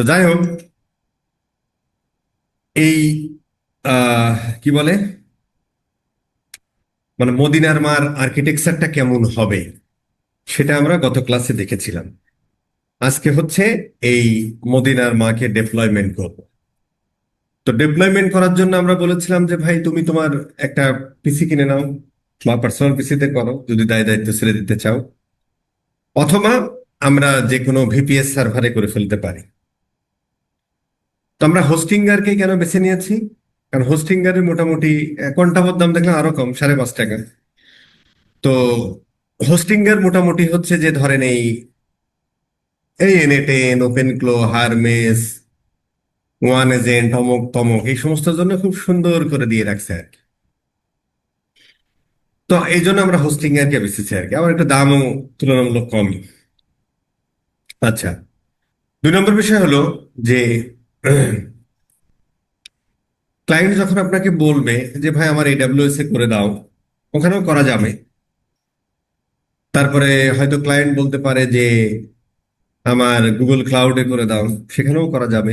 তো যাই হোক, এই কি বলে, মানে মদিনার মার আর্কিটেকচারটা কেমন হবে সেটা আমরা গত ক্লাসে দেখেছিলাম। আজকে হচ্ছে এই মদিনার মাকে ডেপ্লয়মেন্ট করব। তো ডেপ্লয়মেন্ট করার জন্য আমরা বলেছিলাম যে ভাই তুমি তোমার একটা পিসি কিনে নাও, বা পার্সোনাল পিসিতে করো যদি দায়িত্ব ছেড়ে দিতে চাও, অথবা আমরা যে কোনো ভিপিএস সার্ভারে করে ফেলতে পারি। তো আমরা হোস্টিঙ্গারকে কেন বেছে নিয়েছি? কারণ হোস্টিঙ্গারের মোটামুটি ঘন্টার দাম দেখলাম আরো কম, 5.5 টাকা। তো হোস্টিঙ্গার মোটামুটি হচ্ছে যে ধরেন এই এই এনএটেন, ওপেন ক্লো, হারমেস, ওয়ান এজেন্ট, অমুক তমক, এই সমস্ত জন্য খুব সুন্দর করে দিয়ে রাখছে আর কি। তো এই জন্য আমরা হোস্টিঙ্গারকে বেছেছি আর কি, আবার একটু দামও তুলনামূলক কমই। আচ্ছা, 2 নম্বর বিষয় হলো যে ক্লায়েন্ট যখন আপনাকে বলবে যে ভাই আমার এডাব্লিউএস এ করে দাও, ওখানেও করা যাবে। তারপরে হয়তো ক্লায়েন্ট বলতে পারে যে আমার গুগল ক্লাউডে করে দাও, সেখানেও করা যাবে।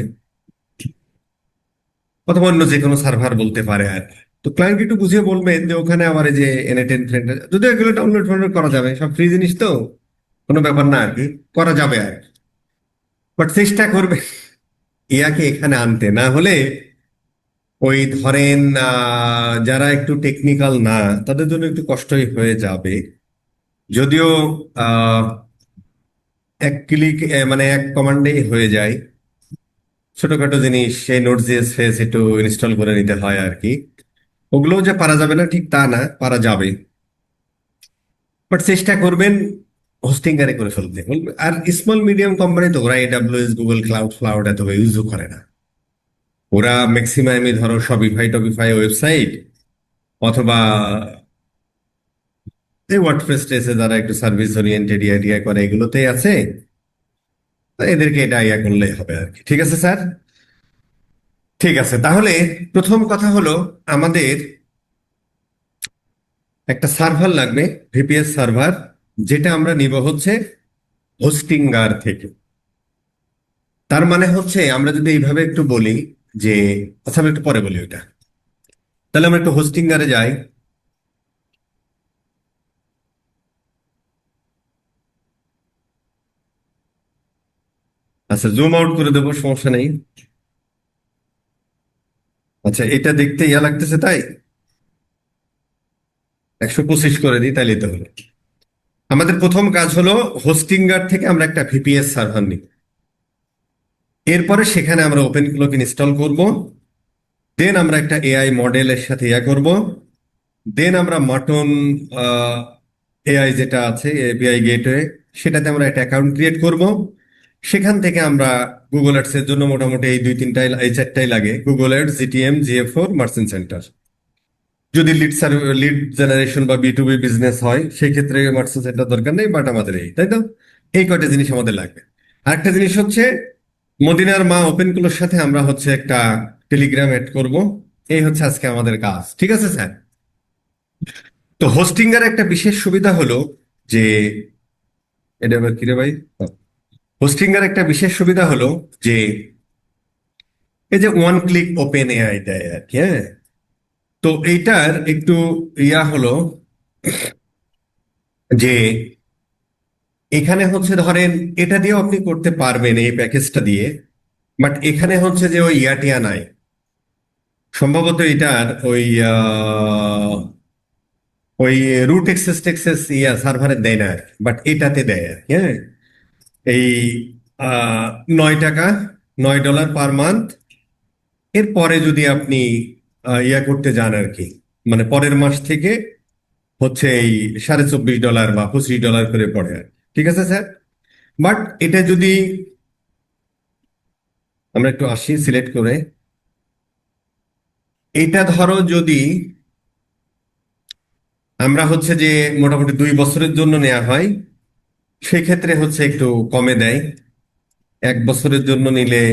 অথবা অন্য যে কোনো সার্ভার বলতে পারে আর কি। তো ক্লায়েন্ট একটু বুঝিয়ে বলবেন যে ওখানে আমার এই যে এনএটেন ফ্রেন্ড, যদিও এগুলো ডাউনলোড ফাউনলোড করা যাবে, সব ফ্রি জিনিস তো, কোনো ব্যাপার না আর কি, করা যাবে আর কি। বাট চেষ্টা করবে ইয়াকে এখানে আনতে, না হলে ওই ধরেন যারা একটু টেকনিক্যাল না, তাদের জন্য একটু কষ্টই হয়ে যাবে। যদিও আহ, এক ক্লিক, মানে এক কমান্ডেই হয়ে যায়। ছোটখাটো জিনিস, সেই নোট জিএস ফেস একটু ইনস্টল করে নিতে হয় আর কি। ওগুলোও যে পারা যাবে না ঠিক তা না, পারা যাবে। বাট চেষ্টা করবেন হোস্টিং করে ফেলতে। আর স্মল মিডিয়াম কোম্পানি তো ওরা এডাব্লিউএস, গুগল ক্লাউড ফ্লাউড এত ইউজও করে না। ওরা ম্যাক্সিমামই ধরো শপিফাই টপিফাই ওয়েবসাইট, অথবা এই ওয়ার্ডপ্রেস টেসে যারা একটু সার্ভিস ওরিয়েন্টেড ইয়া করে এগুলোতেই আছে। তো এদেরকে এটা ইয়া করলে হবে আর কি। ঠিক আছে স্যার? ঠিক আছে, তাহলে প্রথম কথা হলো আমাদের একটা সার্ভার লাগবে, ভিপিএস সার্ভার, যেটা আমরা নিব হচ্ছে হোস্টিঙ্গার থেকে। তার মানে হচ্ছে আমরা যদি এইভাবে একটু বলি যে, আচ্ছা আমি একটু পরে বলি ওইটা। তাহলে আমরা একটু হোস্টিঙ্গারে যাই। আচ্ছা, জুম আউট করে দেবো, সমস্যা নেই। আচ্ছা, এটা দেখতে ইয়া লাগতেছে তাই 125 করে দিই, তাইলে তো হলো। আমাদের প্রথম কাজ হলো হোস্টিঙ্গার থেকে আমরা একটা ভিপিএস সার্ভার নিই। এরপরে সেখানে আমরা ওপেন ক্লোক ইনস্টল করব। দেন আমরা একটা এআই মডেলের সাথে ইয়া করব। দেন আমরা মাটন এআই যেটা আছে এপিআই গেটওয়ে, সেটাতে আমরা একটা অ্যাকাউন্ট ক্রিয়েট করব। সেখান থেকে আমরা গুগল অ্যাডস এর জন্য মোটামুটি এই দুই তিনটাই, এই চারটাই লাগে: গুগল অ্যাডস, জিটিএম, জিএফ4, মার্চেন্ট সেন্টার। যদি লিড জেনারেশন বা বি টু বি বিজনেস হয় সেই ক্ষেত্রে মার্চেন্ট সেন্টার দরকার নেই, বাট আমাদের এই, তাই তো, এই কয়টা জিনিস আমাদের লাগবে। আরেকটা জিনিস হচ্ছে মদিনার মা ওপেন ক্লোর সাথে আমরা হচ্ছে একটা টেলিগ্রাম এড করব। এই হচ্ছে আজকে আমাদের কাজ। ঠিক আছে স্যার? তো হোস্টিং এর একটা বিশেষ সুবিধা হলো যে, এটা আবার কিরে ভাই, হোস্টিং এর একটা বিশেষ সুবিধা হলো যে এই যে ওয়ান ক্লিক ওপেন এআই দেয় আর কি, হ্যাঁ। তো এইটার একটু ইয়া হলো যে এখানে হচ্ছে ধরেন এটা দিয়েও আপনি করতে পারবেন এই প্যাকেজটা দিয়ে, বাট এখানে হচ্ছে যে ওই ইয়াটিয়া নাই। সম্ভবত এটার ওই ওই রুট এক্সেস টেক্সেস ইয়া সার্ভারে দেয় না আর কি, বাট এটাতে দেয় আর কি, হ্যাঁ। এই 9 টাকা, $9 পার মান্থ। এরপরে যদি আপনি ইয়া করতে যান আর কি, মানে পরের মাস থেকে হচ্ছে এই $24.5 বা $25 করে পড়ে আর কি। ঠিক আছে স্যার? বাট এটা যদি আমরা একটু আসি সিলেক্ট করে, এটা ধরো যদি আমরা হচ্ছে যে মোটামুটি 2 বছরের জন্য নেওয়া হয়, সেক্ষেত্রে হচ্ছে একটু কমে দেয়। 1 বছরের জন্য নিলে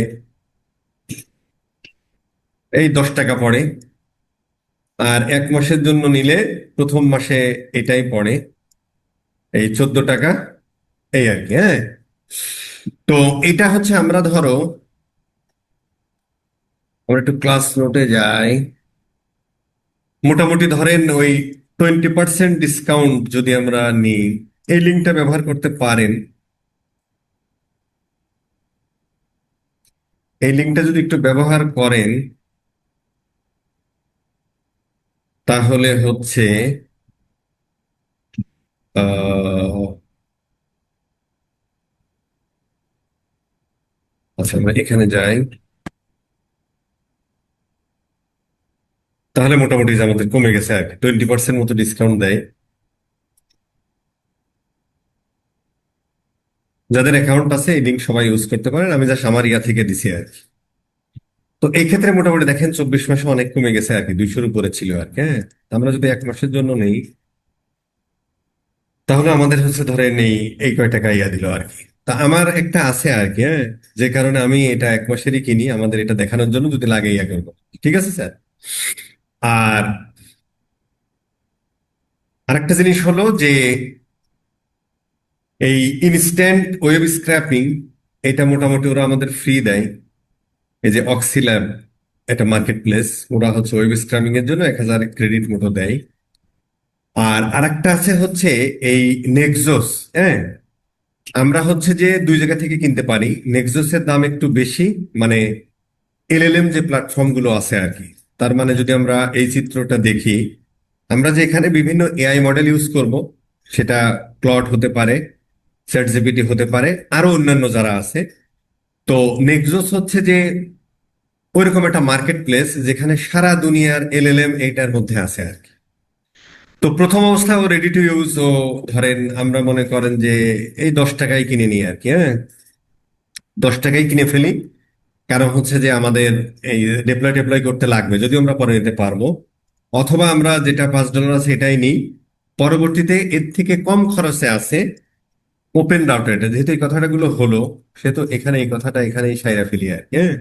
এই 10 টাকা পড়ে। আর 1 মাসের জন্য নিলে প্রথম মাসে এটাই পড়ে, এই 14 টাকা, এই আর কি, হ্যাঁ। তো এটা হচ্ছে আমরা ধরো আমরা একটু ক্লাস নোটে যাই। মোটামুটি ধরেন ওই 20% ডিসকাউন্ট যদি আমরা নিই, এই লিঙ্কটা ব্যবহার করতে পারেন। এই লিঙ্কটা যদি একটু ব্যবহার করেন তাহলে হচ্ছে আহ আচ্ছা, আমরা এখানে যাই। তাহলে মোটামুটি যে আমাদের কমে গেছে আর কি, 20% মতো ডিসকাউন্ট দেয়। যাদের অ্যাকাউন্ট আছে এই লিঙ্ক সবাই ইউজ করতে পারেন, আমি জাস্ট আমার ইয়া থেকে দিছি আর কি। তো এই ক্ষেত্রে মোটামুটি দেখেন 24 মাসে অনেক কমে গেছে আর কি, 200-র উপরে ছিল আর কি। হ্যাঁ, আমরা যদি 1 মাসের জন্য নেই তাহলে আমাদের হচ্ছে ধরেন এই কয় টাকা ইয়া দিল আর কি। তা আমার একটা আছে আর কি, হ্যাঁ, যে কারণে আমি এটা 1 মাসেরই কিনি, আমাদের এটা দেখানোর জন্য যদি লাগে ইয়া করবো। ঠিক আছে স্যার। আর আরেকটা জিনিস হলো যে এই ইনস্ট্যান্ট ওয়েব স্ক্র্যাপিং, এটা মোটামুটি ওরা আমাদের ফ্রি দেয়। এই যে অক্সিল্যাব, এটা মার্কেট প্লেস, ওরা হচ্ছে ওয়েব স্ক্র্যাপিং এর জন্য 1,000 ক্রেডিট মতো দেয়। আর আরেকটা আছে হচ্ছে এই নেক্সোস। হ্যাঁ, আমরা হচ্ছে যে দুই জায়গা থেকে কিনতে পারি। নেক্সোসের দাম একটু বেশি, মানে এলএলএম যে প্ল্যাটফর্ম গুলো আছে আর কি। তার মানে যদি আমরা এই চিত্রটা দেখি, আমরা যে এখানে বিভিন্ন এআই মডেল ইউজ করব, সেটা ক্লড হতে পারে, চ্যাট জিপিটি হতে পারে, আরো অন্যান্য যারা আছে। তো নেক্সোস হচ্ছে যে ওইরকম একটা মার্কেট প্লেস যেখানে সারা দুনিয়ার এলএলএম এইটার মধ্যে আছে আর কি। তো প্রথম অবস্থায় ও রেডি টু ইউজ, ও ধরেন আমরা মনে করেন যে এই 10 টাকায় কিনে নিই আর কি। হ্যাঁ, 10 টাকায় কিনে ফেলি, কারণ হচ্ছে যে আমাদের এই ডিপ্লয় টেপ্লয় করতে লাগবে, যদিও আমরা পরে নিতে পারবো। অথবা আমরা যেটা $5 আছে এটাই নিই। পরবর্তীতে এর থেকে কম খরচে আছে ওপেন রাউটার। এটা যেহেতু এই কথাটাগুলো হলো, সে তো এখানে এই কথাটা এখানেই সাইরা ফেলি আর কি। হ্যাঁ,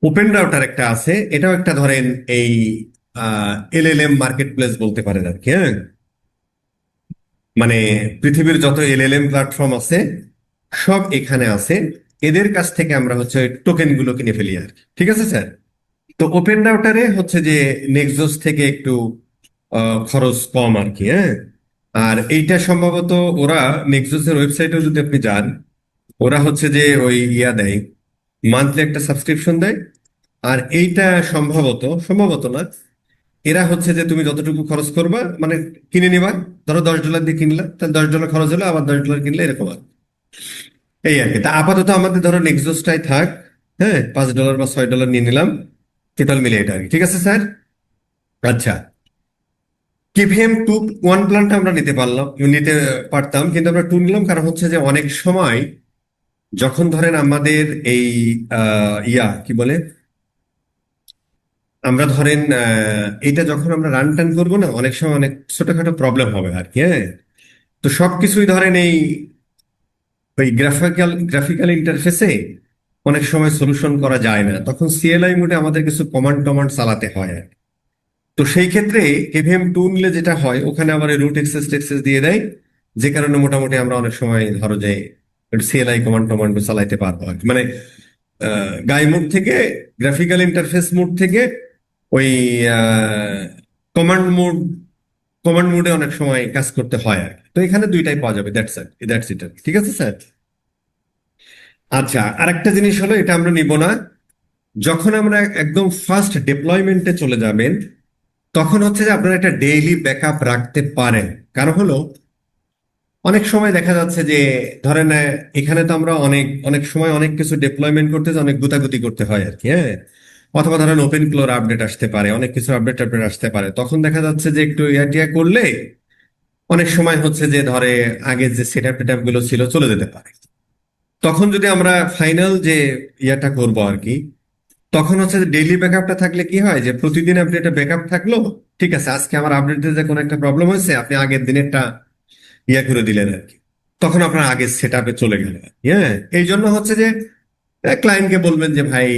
ওপেন রাউটার একটা আছে, এটাও একটা ধরেন এই এলএলএম মার্কেট প্লেস বলতে পারেন আর কি। হ্যাঁ, মানে পৃথিবীর যত এলএলএম প্ল্যাটফর্ম আছে সব এখানে আছে। এদের কাছ থেকে আমরা হচ্ছে টোকেন গুলো কিনে ফেলি আর কি। ঠিক আছে স্যার। তো ওপেন রাউটারে হচ্ছে যে নেক্সোস থেকে একটু খরচ কম আর কি। হ্যাঁ, আর এইটা সম্ভবত ওরা নেক্সোসের ওয়েবসাইটেও যদি আপনি যান, ওরা হচ্ছে যে ওই ইয়া দেয়, মান্থলি একটা সাবস্ক্রিপশন দেয়। আর এইটা সম্ভবত সম্ভবত না, এরা হচ্ছে যে তুমি যতটুকু খরচ করবা মানে কিনে নিবা, ধরো $10 দিয়ে কিনলা, তাহলে $10 খরচ হলো, আবার $10 কিনলে, এরকম আর কি। এই আর কি। তা আপাতত আমাদের ধরো নেক্সোসটাই থাক। হ্যাঁ, $5 বা $6 নিয়ে নিলাম, কেতাল মিলে এটা আর কি। ঠিক আছে স্যার। আচ্ছা, KVM-2 1 প্ল্যানটা আমরা নিতে পারতাম, কিন্তু আমরা 2 নিলাম কারণ হচ্ছে যে অনেক সময় যখন ধরেন আমাদের এই ইয়া কি বলে, আমরা ধরেন এটা যখন আমরা রান টান করবো না, অনেক সময় অনেক ছোটখাটো প্রবলেম হবে আর কি। হ্যাঁ, তো সবকিছুই ধরেন এই ওই গ্রাফিক্যাল ইন্টারফেসে অনেক সময় সলিউশন করা যায় না, তখন সিএলআই মোডে আমাদের কিছু কমান্ড টমান্ড চালাতে হয় আর কি। তো সেই ক্ষেত্রে KVM-2 নিলে যেটা হয়, ওখানে আবার রুট এক্সেস টেক্সেস দিয়ে দেয়, যে কারণে মোটামুটি আমরা অনেক সময় ধরো যে সিএলআই কমান্ড টমান্ড চালাইতে পারবো আর কি। মানে গাই মোড থেকে, গ্রাফিক্যাল ইন্টারফেস মোড থেকে ওই কমান্ড মোড, কমান্ড মোডে অনেক সময় কাজ করতে হয় আর কি। তো এখানে দুইটাই পাওয়া যাবে, দ্যাটস ইট। ঠিক আছে স্যার। আচ্ছা, আরেকটা জিনিস হলো, এটা আমরা নিব না। যখন আমরা একদম ফার্স্ট ডেপ্লয়মেন্টে চলে যাবেন, তখন হচ্ছে যে আপনারা একটা ডেইলি ব্যাকআপ রাখতে পারেন। কারণ হলো অনেক সময় দেখা যাচ্ছে যে ধরেন এখানে তো আমরা অনেক অনেক সময় অনেক কিছু ডেপ্লয়মেন্ট করতে যে অনেক গুতাগুতি করতে হয় আর কি। হ্যাঁ, অথবা ধরেন ওপেন ফ্লোর আপডেট আসতে পারে, অনেক কিছু আপডেট আপডেট আসতে পারে, তখন দেখা যাচ্ছে যে একটু ইয়াটিয়া করলে অনেক সময় হচ্ছে যে ধরে আগে যে সেট আপ টেটআপ গুলো ছিল চলে যেতে পারে। তখন যদি আমরা ফাইনাল যে ইয়াটা করবো আর কি, তখন হচ্ছে যে ডেইলি ব্যাকআপটা থাকলে কি হয় যে প্রতিদিন আপনি একটা ব্যাকআপ থাকলো। ঠিক আছে, আজকে আমার আপডেটে যে কোনো একটা প্রবলেম হয়েছে, আপনি আগের দিনেরটা ইয়া করে দিলেন আর কি, তখন আপনার আগের সেট আপে চলে গেল। হ্যাঁ, এই জন্য হচ্ছে যে ক্লায়েন্টকে বলবেন যে ভাই,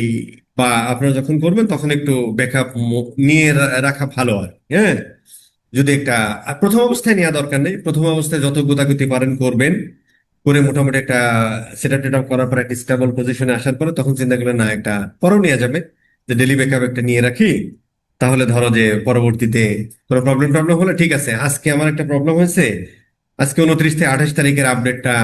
বা আপনারা যখন করবেন তখন একটু ব্যাকআপ নিয়ে রাখা ভালো আর কি। হ্যাঁ, যদি একটা আর প্রথম অবস্থায় নেওয়া দরকার নেই, প্রথম অবস্থায় যত গোতাগুতি পারেন করবেন, করে মোটামুটি একটা সেট আপ টেট আপ করার পর একটা স্টেবল পজিশনে আসার পরে তখন চিন্তা করলেন না একটা পরেও নেওয়া যাবে, যে ডেলি ব্যাকআপ একটা নিয়ে রাখি, তাহলে ধরো যে পরবর্তীতে কোনো প্রবলেম টবলেম হলে ঠিক আছে, আজকে আমার একটা প্রবলেম হয়েছে, আজকে 29 থেকে 28 তারিখের আপডেটটা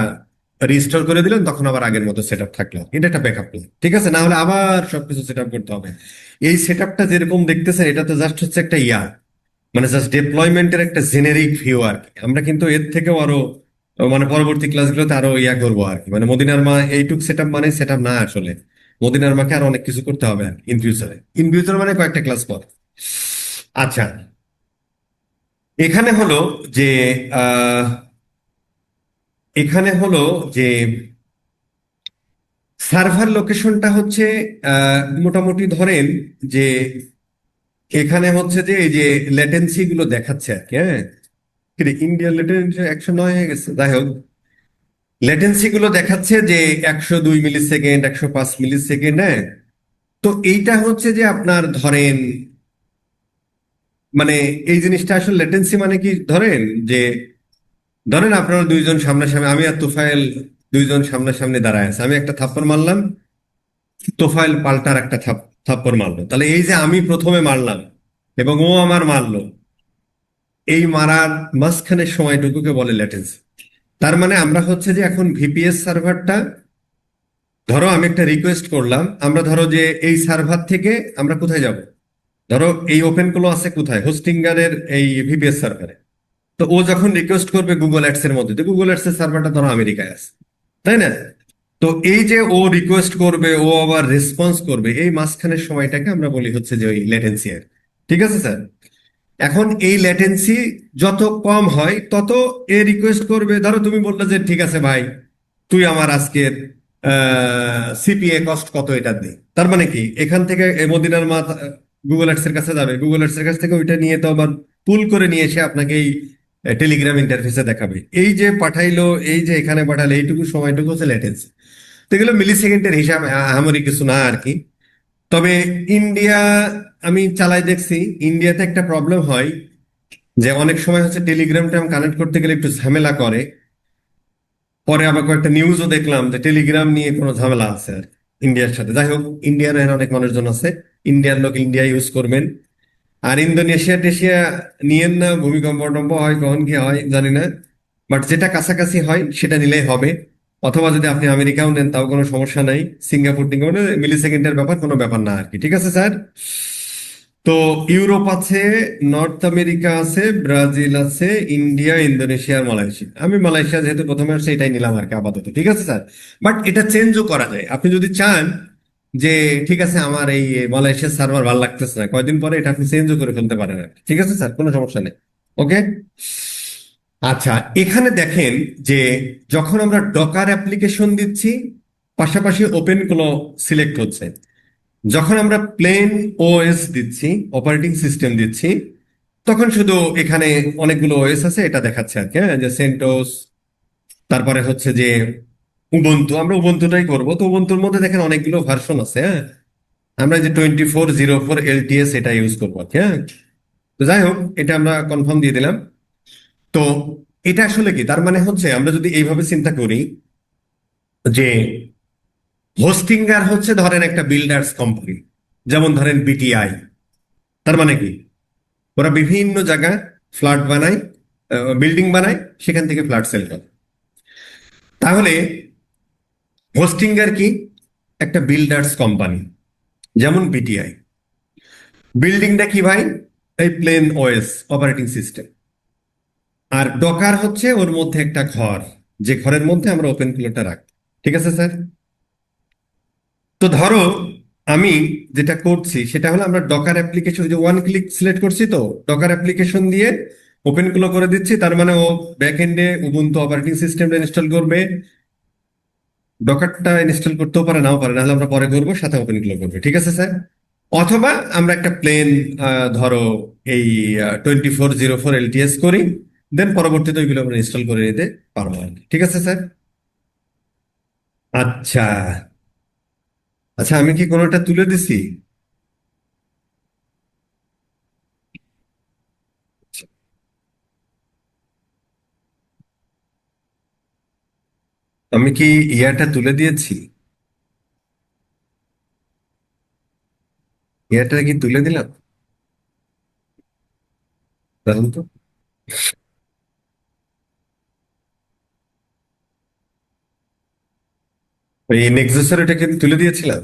রিস্টোর করে দিলেন, তখন আবার আগের মতো সেট আপ থাকলো, এটা একটা ব্যাকআপ প্ল্যান, ঠিক আছে। না হলে আবার সবকিছু সেট আপ করতে হবে। এই সেট আপটা যেরকম দেখতেছেন, এটা তো জাস্ট হচ্ছে একটা মানে জাস্ট ডেপ্লয়মেন্টের একটা জেনেরিক ভিউ আর কি। আমরা কিন্তু এর থেকেও আরো মানে পরবর্তী ক্লাসগুলোতে আরো করবো আর কি। মানে মদিনার মা এইটুক সেট আপ মানে সেট আপ না আসলে, মদিনার মাকে আরো অনেক কিছু করতে হবে আর ইন ফিউচারে, ইন ফিউচার মানে কয়েকটা ক্লাস পর। আচ্ছা, এখানে হলো যে আহ এখানে হলো যে সার্ভার লোকেশনটা হচ্ছে মোটামুটি ধরেন যে এখানে হচ্ছে যে এই যে লেটেন্সি গুলো দেখাচ্ছে আর কি, হ্যাঁ। ইন্ডিয়ার লেটেন্সি 109 হয়ে গেছে, যাই হোক, লেটেন্সি গুলো দেখাচ্ছে যে 102 মিলি সেকেন্ড, 105 মিলি সেকেন্ড, হ্যাঁ। তো এইটা হচ্ছে যে আপনার ধরেন মানে এই জিনিসটা আসলে লেটেন্সি মানে কি, ধরেন যে ধরেন আপনারা দুইজন সামনাসামনি, আমি আর তোফায়েল দুইজন সামনাসামনি দাঁড়ায় আছে, আমি একটা থাপ্পড় মারলাম, তোফায়েল পাল্টার একটা থাপ্পড় মারলো, তাহলে এই যে আমি প্রথমে মারলাম এবং ও আমার মারলো, এই মারার মাঝখানের সময়টুকুকে বলে ল্যাটেন্সি। তার মানে আমরা হচ্ছে যে এখন ভিপিএস সার্ভারটা, ধরো আমি একটা রিকোয়েস্ট করলাম, আমরা ধরো যে এই সার্ভার থেকে আমরা কোথায় যাব, ধরো এই ওপেন গুলো আছে কোথায়, হোস্টিঙ্গারের এই ভিপিএস সার্ভারে। তো ও যখন রিকোয়েস্ট করবে গুগল অ্যাডস এর মধ্যে, তো গুগল অ্যাডস এর সার্ভারটা ধরো আমেরিকায় আছে, তাই না? তো এই যে ও রিকোয়েস্ট করবে, ও আবার রেসপন্স করবে, এই মাঝখানের সময়টাকে আমরা বলি হচ্ছে যে ওই লেটেন্সি আর, ঠিক আছে স্যার। এখন এই ল্যাটেন্সি যত কম হয় তত এ রিকোয়েস্ট করবে, ধরো তুমি বললে যে ঠিক আছে ভাই, তুই আমার আজকের সিপিএ কস্ট কত এটা দে। তার মানে কি, এখান থেকে মদিনার মা গুগল অ্যাডস এর কাছে যাবে, গুগল অ্যাডস এর কাছ থেকে ওইটা নিয়ে তো আবার পুল করে নিয়ে এসে আপনাকে এই টেলিগ্রাম ইন্টারফেসে দেখাবে, এই যে পাঠাইলো, এই যে এখানে পাঠালো, এইটুকু সময়টুকু হচ্ছে ল্যাটেন্সি। তো এগুলো মিলি সেকেন্ডের হিসাব, আহামরি কিছু না আর কি। তবে ইন্ডিয়া আমি চালাই দেখছি, ইন্ডিয়াতে একটা প্রবলেম হয় যে অনেক সময় হচ্ছে টেলিগ্রামটা কানেক্ট করতে গেলে একটু ঝামেলা করে। পরে আবার কয়েকটা নিউজও দেখলাম যে টেলিগ্রাম নিয়ে কোনো ঝামেলা আছে আর কি ইন্ডিয়ার সাথে। যাই হোক, ইন্ডিয়ার এখানে অনেক মানুষজন আছে, ইন্ডিয়ার লোক ইন্ডিয়া ইউজ করবেন। আর ইন্দোনেশিয়া টেশিয়া নিয়েন না, ভূমিকম্প টম্প হয়, কখন কি হয় জানি না, বাট যেটা কাছাকাছি হয় সেটা নিলেই হবে। অথবা যদি আপনি আমেরিকাও নেন তাও কোনো সমস্যা নাই, সিঙ্গাপুর টিঙ্গাপুর মিলি সেকেন্ডের ব্যাপার, কোনো ব্যাপার না আর কি, ঠিক আছে স্যার। তো ইউরোপ আছে, নর্থ আমেরিকা আছে, ব্রাজিল আছে, ইন্ডিয়া, ইন্দোনেশিয়া আর মালয়েশিয়া। আমি মালয়েশিয়া যেহেতু প্রথমে আসছে এটাই নিলাম আর কি আপাতত, ঠিক আছে স্যার। বাট এটা চেঞ্জও করা যায়, আপনি যদি চান যে ঠিক আছে আমার এই মালয়েশিয়ার সার্ভার ভালো লাগতেছে না, কয়দিন পরে এটা আপনি চেঞ্জও করে ফেলতে পারেন আর কি। ঠিক আছে স্যার, কোনো সমস্যা নেই। ওকে। আচ্ছা, এখানে দেখেন যে যখন আমরা ডকার অ্যাপ্লিকেশন দিচ্ছি, পাশাপাশি ওপেন গুলো সিলেক্ট হচ্ছে। যখন আমরা প্লেন ওএস দিচ্ছি, অপারেটিং সিস্টেম দিচ্ছি, তখন শুধু এখানে অনেকগুলো ওএস আছে এটা দেখাচ্ছে আর কি, হ্যাঁ, যে সেন্টোস, তারপরে হচ্ছে যে উবুন্টু, আমরা উবুন্টুটাই করবো। তো উবুন্টুর মধ্যে দেখেন অনেকগুলো ভার্সন আছে, হ্যাঁ। আমরা যে 2404 এলটিএস এটা ইউজ করবো আর কি, হ্যাঁ। তো যাই হোক, এটা আমরা কনফার্ম দিয়ে দিলাম। তো এটা আসলে কি, তার মানে হচ্ছে আমরা যদি এইভাবে চিন্তা করি যে হোস্টিঙ্গার হচ্ছে ধরেন একটা বিল্ডার্স কোম্পানি, যেমন ধরেন বিটিআই। তার মানে কি, ওরা বিভিন্ন জায়গায় ফ্ল্যাট বানায়, বিল্ডিং বানায়, সেখান থেকে ফ্ল্যাট সেল করে। তাহলে হোস্টিঙ্গার কি, একটা বিল্ডার্স কোম্পানি, যেমন বিটিআই। বিল্ডিংটা কি ভাই, এই প্লেন ওএস অপারেটিং সিস্টেম। আর ডকার হচ্ছে ওর মধ্যে একটা ঘর, যে ঘরের মধ্যে আমরা ওপেন ফ্লোটা রাখি, ঠিক আছে স্যার। তো ধরো আমি যেটা করছি সেটা হলো, আমরা ডকার অ্যাপ্লিকেশন যে ওয়ান ক্লিক সিলেক্ট করছি, তো ডকার অ্যাপ্লিকেশন দিয়ে ওপেন গুলো করে দিচ্ছি। তার মানে ও ব্যাক এন্ডে উবুন্টু অপারেটিং সিস্টেমটা ইনস্টল করবে, ডকারটা ইনস্টল করতেও পারে নাও পারে, নাহলে আমরা পরে করবো, সাথে ওপেন গুলো করবে, ঠিক আছে স্যার। অথবা আমরা একটা প্লেন ধরো এই 2404 এলটিএস করি, দেন পরবর্তীতে ওইগুলো আমরা ইনস্টল করে নিতে পারবো আর কি। ঠিক আছে স্যার। আচ্ছা, আচ্ছা, আমি কি কোনোটা তুলে দিছি? আমি কি ইয়াটা তুলে দিয়েছি? ইয়ারটা কি তুলে দিলাম? দারুন তো। এই নেক্সাসের এটাকে আমি তুলে দিয়েছিলাম।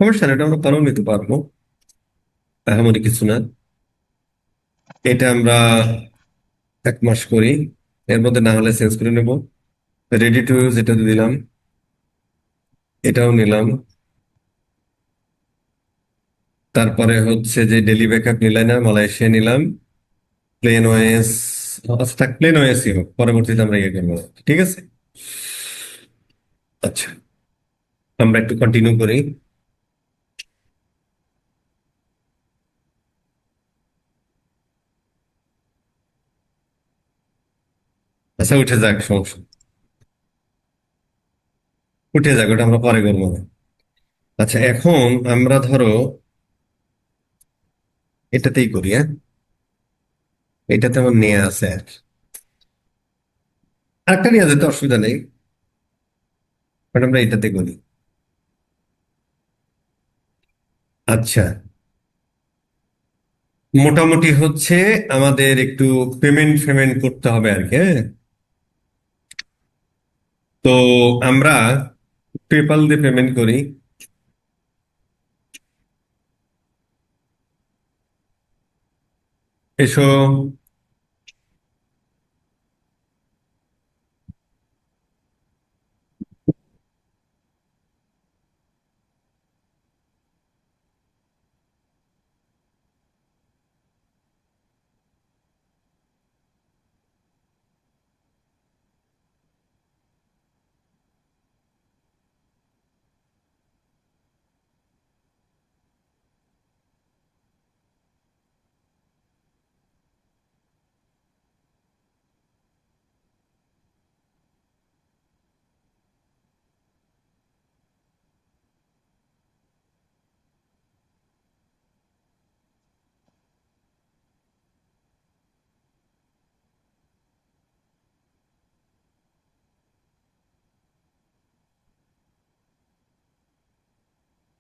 সমস্যা না, এটা আমরা পারও নিতে পারবো, এমনই কিছু না। এটা আমরা 1 মাস করি, এর মধ্যে না হলে চেঞ্জ করে নেব। রেডি টু ইউজ এটা দিলাম, এটাও নিলাম। তারপরে হচ্ছে যে ডেলি ব্যাকআপ নিলাই না, মালয়েশিয়া নিলাম। প্লেন ওএস, আচ্ছা থাক, প্লেন ওএসই হোক, পরবর্তীতে আমরা ইয়ে করবো। ঠিক আছে। আচ্ছা, আমরা একটু কন্টিনিউ করি। আচ্ছা উঠে যাক, সমস্যা নেই। উঠে যাক, ওটা আমরা পরে করবো না। আচ্ছা এখন আমরা ধরো এটাতেই করি, হ্যাঁ। এটাতে আমার নেওয়া আছে আর কি। আরেকটা নেওয়া যেতে অসুবিধা নেই, বাট আমরা এটাতে করি। আচ্ছা, মোটামুটি হচ্ছে আমাদের একটু পেমেন্ট ফেমেন্ট করতে হবে আর কি, হ্যাঁ। তো আমরা পেপাল দিয়ে পেমেন্ট করি। এসো।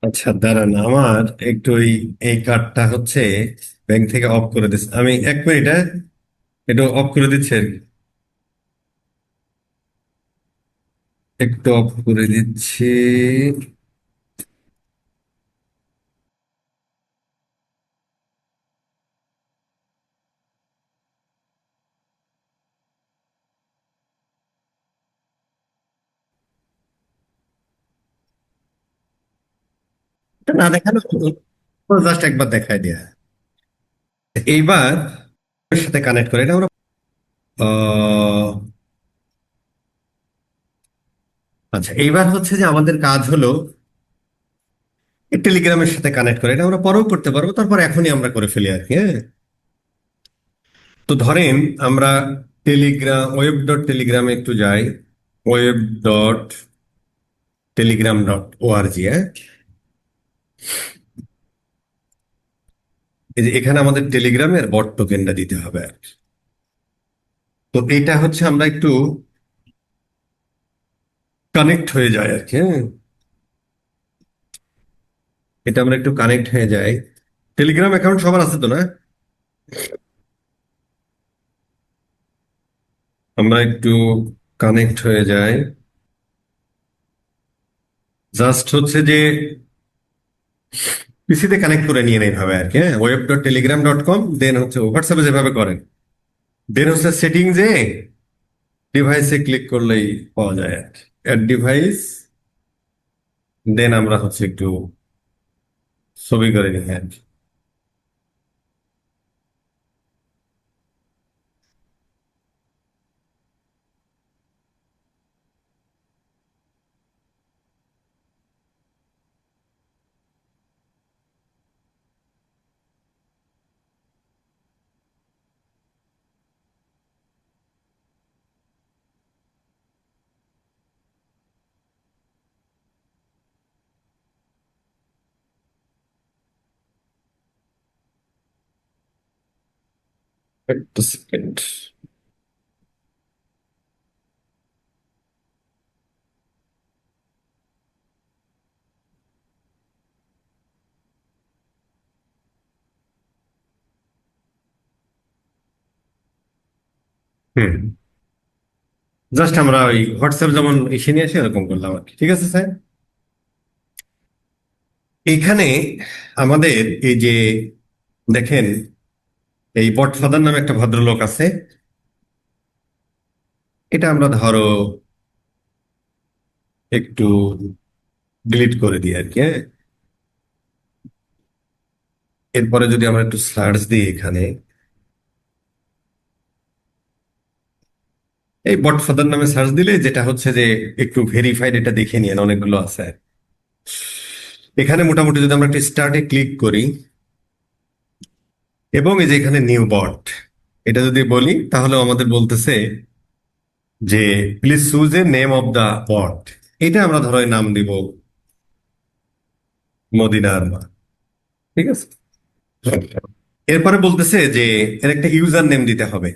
আচ্ছা দাঁড়ান, আমার একটু এই কার্ডটা হচ্ছে ব্যাংক থেকে অফ করে দিচ্ছে, আমি 1 মিনিট, হ্যাঁ, একটু অফ করে দিচ্ছি আর কি। একটু অফ করে দিচ্ছি। এটা না দেখানো, জাস্ট একবার দেখাই দেয়া। এইবার এর সাথে কানেক্ট করে এটা আমরা আহ, আচ্ছা এইবার হচ্ছে যে আমাদের কাজ হলো টেলিগ্রামের সাথে কানেক্ট করে, এটা আমরা পরেও করতে পারবো, তারপর এখনই আমরা করে ফেলি আর কি, হ্যাঁ। তো ধরেন আমরা টেলিগ্রাম, ওয়েব ডট টেলিগ্রামে একটু যাই। Web dot Telegram dot ORG, হ্যাঁ। এই যে এখানে আমাদের টেলিগ্রামের বট টোকেনটা দিতে হবে আর কি। তো এটা হচ্ছে আমরা একটু কানেক্ট হয়ে যায় আর কি, হ্যাঁ। এটা আমরা একটু কানেক্ট হয়ে যাই। টেলিগ্রাম অ্যাকাউন্ট সবার আছে তো, না? আমরা একটু কানেক্ট হয়ে যাই। জাস্ট হচ্ছে যে পিসিতে কানেক্ট করে নিয়ে নেই ভাবে আর কি, হ্যাঁ। Web dot Telegram dot com, then হচ্ছে হোয়াটসঅ্যাপে যেভাবে করেন, দেন হচ্ছে সেটিং যে ডিভাইসে ক্লিক করলেই পাওয়া যায় আর কি, অ্যাড ডিভাইস। দেন আমরা হচ্ছে একটু ছবি করে নিই আর কি। একটা সেকেন্ড। হুম, জাস্ট আমরা ওই হোয়াটসঅ্যাপ যেমন এসে নিয়ে আসি এরকম করলাম আর কি। ঠিক আছে স্যার, এখানে আমাদের এই যে দেখেন, এই বটফাদার নামে একটা ভদ্রলোক আছে। এটা আমরা ধরো একটু ডিলিট করে দিই আর কি, হ্যাঁ। এরপরে যদি আমরা একটু সার্চ দিই এখানে, এই বটফাদার নামে সার্চ দিলে যেটা হচ্ছে যে একটু ভেরিফাইড এটা দেখে নিন, অনেকগুলো আছে। এখানে মোটামুটি যদি আমরা একটা স্টার্টে ক্লিক করি এবং এই যে এখানে নিউ বট এটা যদি বলি, তাহলে আমাদের বলতেছে যে please choose a name of the bot. এটা আমরা ধরো এই নাম দিব মদিনার মা। ঠিক আছে, এরপরে বলতেছে যে এর একটা ইউজার নেম দিতে হবে।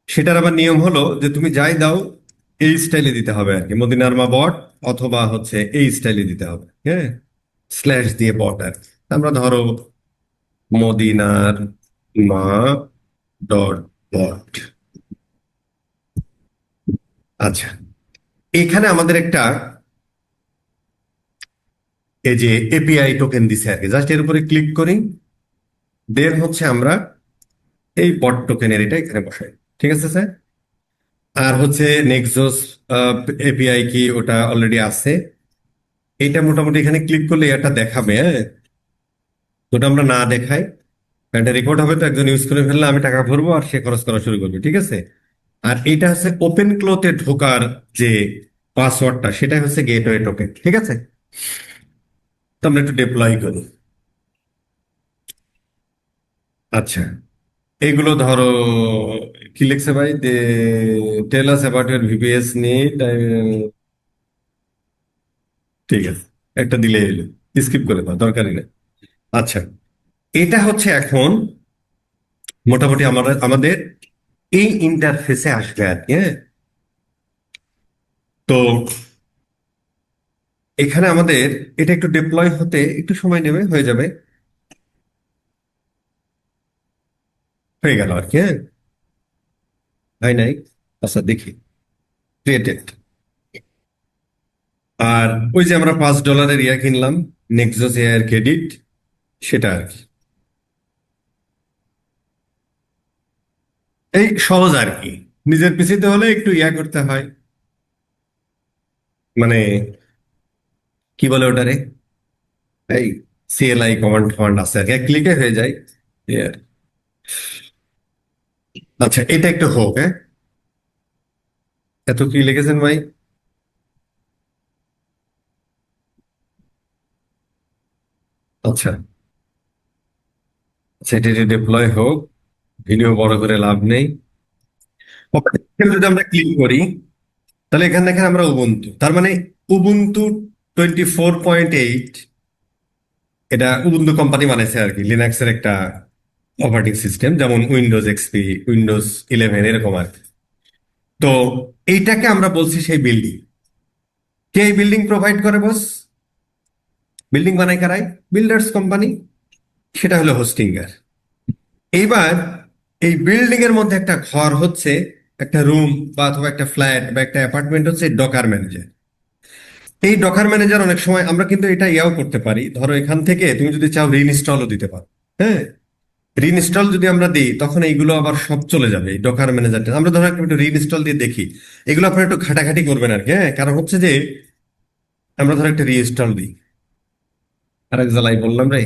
সেটার আবার নিয়ম হলো যে তুমি যাই দাও এই স্টাইলে দিতে হবে আর কি, মদিনার মা বট, অথবা হচ্ছে এই স্টাইলে দিতে হবে, হ্যাঁ, স্ল্যাশ দিয়ে বট আর কি। আমরা ধরো মদিনার মা ডট বট। আচ্ছা, এখানে আমাদের একটা এই যে এপিআই টোকেন দিছে আর কি, জাস্ট এর উপরে ক্লিক করি, দেন হচ্ছে আমরা এই বট টোকেনের এটা এখানে বসাই। ঠিক আছে স্যার, আর হচ্ছে নেক্সট এপিআই কি ওটা অলরেডি আছে। এটা মোটামুটি এখানে ক্লিক করলে এটা দেখাবে, হ্যাঁ। ওটা আমরা না দেখাই, এটা রেকর্ড হবে, তো একজন ইউজ করে ফেললে আমি টাকা ভরবো আর সে খরচ করা শুরু করবে। ঠিক আছে, আর এটা হচ্ছে ওপেন ক্লোতে ঢোকার যে পাসওয়ার্ডটা, সেটা হচ্ছে গেটওয়ে টোকেন। ঠিক আছে, তো আমরা একটু ডিপ্লয় করি। আচ্ছা, এইগুলো ধরো কি লিখছে ভাই, they tell us about your VPS need. ঠিক আছে, একটা দিলে এলো, স্কিপ করে দাও, দরকারই নেই। আচ্ছা, এটা হচ্ছে এখন মোটামুটি আমাদের আমাদের এই ইন্টারফেসে আসবে আর কি, হ্যাঁ। তো এখানে আমাদের এটা একটু ডিপ্লয় হতে একটু সময় নেবে, হয়ে যাবে, হয়ে গেল আর কি, হ্যাঁ। হয় নাই? আচ্ছা দেখি, ক্রিয়েটেড। আর ওই যে আমরা $5 ইয়া কিনলাম, নেক্সস এয়ার ক্রেডিট, সেটা আর কি। এই সহজ আর কি, নিজের পিসিতে হলে একটু ইয়া করতে হয়, মানে কি বলে ওটারে, এই সিএলআই কমান্ড ফান্ড আছে আর কি, এক ক্লিকে হয়ে যায়, এই আর কি। আচ্ছা, এটা একটু হোক, হ্যাঁ। এত কি লিখেছেন ভাই? আচ্ছা, সেটা ডিপ্লয় হোক, ভিডিও বড় করে লাভ নেই। এখানে যদি আমরা ক্লিক করি, তাহলে এখানে দেখেন আমরা উবুন্টু, তার মানে উবুন্টু 24.8, এটা উবুন্টু কোম্পানি বানাইছে আর কি, লিনাক্সের একটা অপারেটিং সিস্টেম, যেমন উইন্ডোজ এক্সপি, উইন্ডোজ 11 এরকম আর কি। তো এইটাকে আমরা বলছি সেই বিল্ডিং। কে এই বিল্ডিং প্রোভাইড করে বস? বিল্ডিং বানায় কারাই? বিল্ডার্স কোম্পানি, সেটা হলো হোস্টিঙ্গার। এইবার এই বিল্ডিং এর মধ্যে একটা ঘর হচ্ছে, একটা রুম বা অথবা একটা ফ্ল্যাট বা একটা অ্যাপার্টমেন্ট হচ্ছে ডকার ম্যানেজার। এই ডকার ম্যানেজার অনেক সময় আমরা কিন্তু এটা ইয়াও করতে পারি, ধরো এখান থেকে তুমি যদি চাও রিইনস্টলও দিতে পারো, হ্যাঁ। রিইনস্টল যদি আমরা দিই তখন এইগুলো আবার সব চলে যাবে এই ডকার ম্যানেজারটা। আমরা ধরো একটু রিইনস্টল দিয়ে দেখি, এগুলো আপনারা একটু ঘাটাঘাটি করবেন আর কি, হ্যাঁ। কারণ হচ্ছে যে আমরা ধরো একটা রিইনস্টল দিই, আরেক জ্বালাই বললাম রে,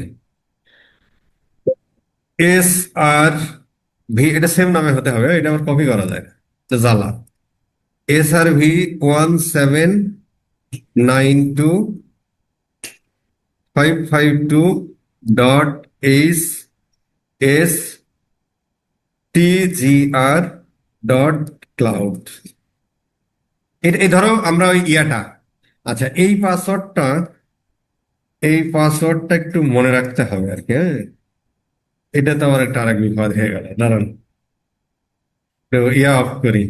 SRV, এটা সেম নামে হতে হবে, এটা আবার কপি করা যায় না, তো জ্বালা। SRV1792552.HTGR.cloud, এটা এই ধরো আমরা ওই ইয়াটা। আচ্ছা, এই পাসওয়ার্ডটা একটু মনে রাখতে হবে আর কি, হ্যাঁ। এটা তো আমার একটা আরেক বিপদ হয়ে গেল, দাঁড়ান, তো ইয়া অফ করি,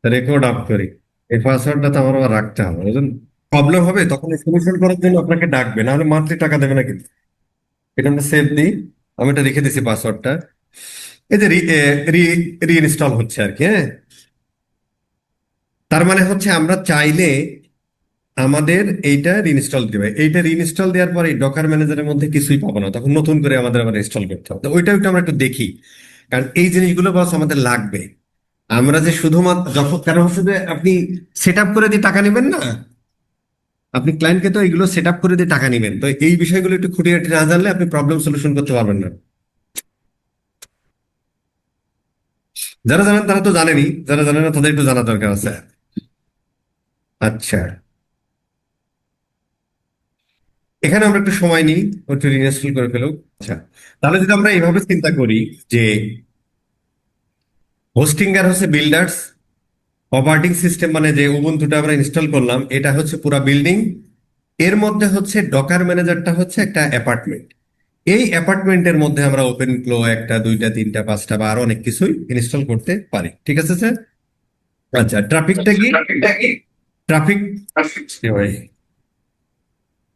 রেকর্ড অফ করি। এই পাসওয়ার্ডটা তো আমার আবার রাখতে হবে, বুঝলেন। প্রবলেম হবে তখন সলিউশন করার জন্য আপনাকে ডাকবে, না হলে মান্থলি টাকা দেবে না কিন্তু। এটা আমরা সেভ দিই, আমি এটা রেখে দিছি পাসওয়ার্ডটা। এই যে রিইনস্টল হচ্ছে আর কি, হ্যাঁ। তার মানে হচ্ছে আমরা চাইলে আমাদের এইটা রিইনস্টল দিবে, এইটা রিইনস্টল দেওয়ার পরে ডকার ম্যানেজারের মধ্যে কিছুই পাবো না, তখন নতুন করে আমাদের আবার ইনস্টল করতে হবে। তো ওইটা একটু আমরা একটু দেখি, কারণ এই জিনিসগুলো বস আমাদের লাগবে। আমরা যে শুধুমাত্র যখন, কারণ হচ্ছে যে আপনি সেট আপ করে দিয়ে টাকা নেবেন না, আপনি ক্লায়েন্টকে তো এইগুলো সেট আপ করে দিয়ে টাকা নেবেন, তো এই বিষয়গুলো একটু খুঁটিনাটি না জানলে আপনি প্রবলেম সলিউশন করতে পারবেন না। যারা জানেন তারা তো জানেনই, যারা জানেন না তাদের একটু জানা দরকার আছে। আচ্ছা, এখানে আমরা একটু সময় নিই, একটু রিইনস্টল করে ফেলুক। আচ্ছা, তাহলে যদি আমরা এইভাবে চিন্তা করি যে হোস্টিঙ্গার হচ্ছে বিল্ডার্স, অপারেটিং সিস্টেম মানে যে উবুন্টুটা আমরা ইনস্টল করলাম এটা হচ্ছে পুরা বিল্ডিং, এর মধ্যে হচ্ছে ডকার ম্যানেজারটা হচ্ছে একটা অ্যাপার্টমেন্ট। এই অ্যাপার্টমেন্টের মধ্যে আমরা ওপেন ফ্লো একটা দুইটা তিনটা পাঁচটা বা আরো অনেক কিছুই ইনস্টল করতে পারি, ঠিক আছে স্যার? আচ্ছা, ট্রাফিকটা কি? ট্রাফিক,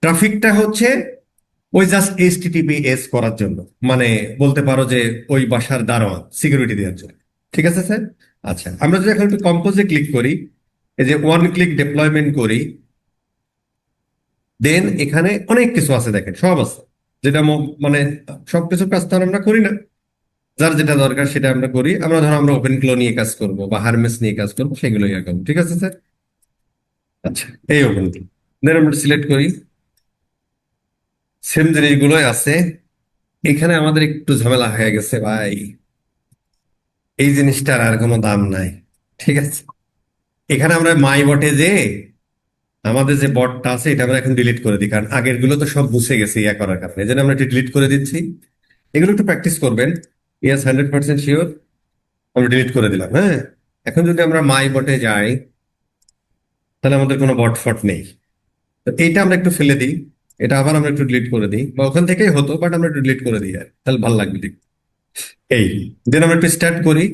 ট্রাফিকটা হচ্ছে ওই জাস্ট এইচটিটিপিএস করার জন্য, মানে বলতে পারো যে ওই বাসার দারোয়ান সিকিউরিটি দেওয়ার জন্য, ঠিক আছে স্যার? আচ্ছা, আমরা যদি এখন একটু কম্পোজে ক্লিক করি, এই যে ওয়ান ক্লিক ডেপ্লয়মেন্ট করি, দেন এখানে অনেক কিছু আছে, দেখেন সব আছে, যেটা মানে সবকিছু কাজ তো আর আমরা করি না, যার যেটা দরকার সেটা আমরা করি। আমরা ধরো আমরা ওপেন ফ্লো নিয়ে কাজ করব বা হারমেস নিয়ে কাজ করবো, সেগুলো ইয়ে করবো, ঠিক আছে স্যার? আচ্ছা, এই ওপেন ফ্লো, দেন আমরা সিলেক্ট করি, সেম জিনিসগুলোই আছে। এখানে আমাদের একটু ঝামেলা হয়ে গেছে ভাই, এই জিনিসটার আর কোনো দাম নাই, ঠিক আছে? এখানে আমরা মাই বটে যে আমাদের যে বটটা আছে এটা আমরা এখন ডিলিট করে দিই, কারণ আগের গুলো তো সব মুছে গেছে ইয়া করার কারণে, এই জন্য আমরা এটা ডিলিট করে দিচ্ছি। এগুলো একটু প্র্যাকটিস করবেন। Yes, 100% sure. আমরা ডিলিট করে দিলাম, হ্যাঁ। এখন যদি আমরা মাই বটে যাই, তাহলে আমাদের কোনো বট ফট নেই। তো এইটা আমরা একটু ফেলে দিই, এটা আবার আমরা একটু ডিলিট করে দিই, বা ওখান থেকেই হতো বাট আমরা একটু ডিলিট করে দিই, আর তাহলে ভালো লাগবে ঠিক। এই, দেন আমরা একটু স্টার্ট করি,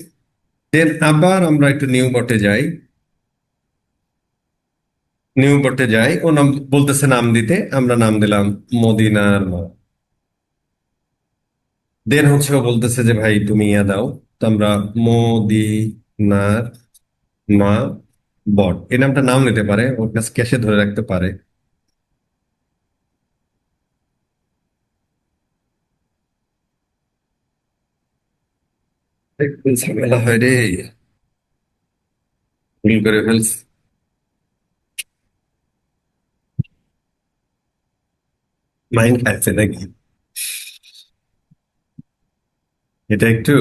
দেন আবার আমরা একটু নিউ বটে যাই, নিউ বটে যাই, ও নাম বলতেছে নাম দিতে, আমরা নাম দিলাম মদিনার মা। দেন হচ্ছে ও বলতেছে যে ভাই তুমি ইয়া দাও, তো আমরা মদিনার মা বট এই নামটা নাম নিতে পারে, ওর কাছে ক্যাশে ধরে রাখতে পারে। একটু ঝামেলা হয় রে, ভুল করে ফেলছি, মাইন্ড খাচ্ছে নাকি? এটা একটু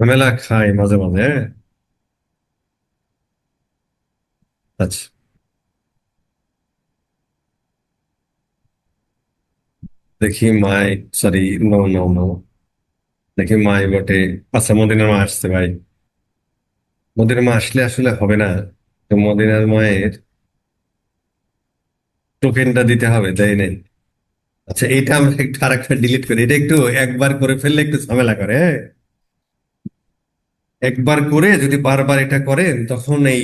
ঝামেলা খায় মাঝে মাঝে, হ্যাঁ। আচ্ছা, দেখি মাই, সরি, নো নো নো, দেখি মাই বটে। আচ্ছা, মদিনার মা আসছে ভাই, মদিনার মা আসলে আসলে হবে না, তো মদিনার মায়ের টোকেনটা দিতে হবে, দেয় নাই। আচ্ছা, এটা আমরা একটু আরেকটা ডিলিট করি, এটা একটু একবার করে ফেললে একটু ঝামেলা করে, হ্যাঁ। একবার করে যদি বারবার এটা করেন তখন এই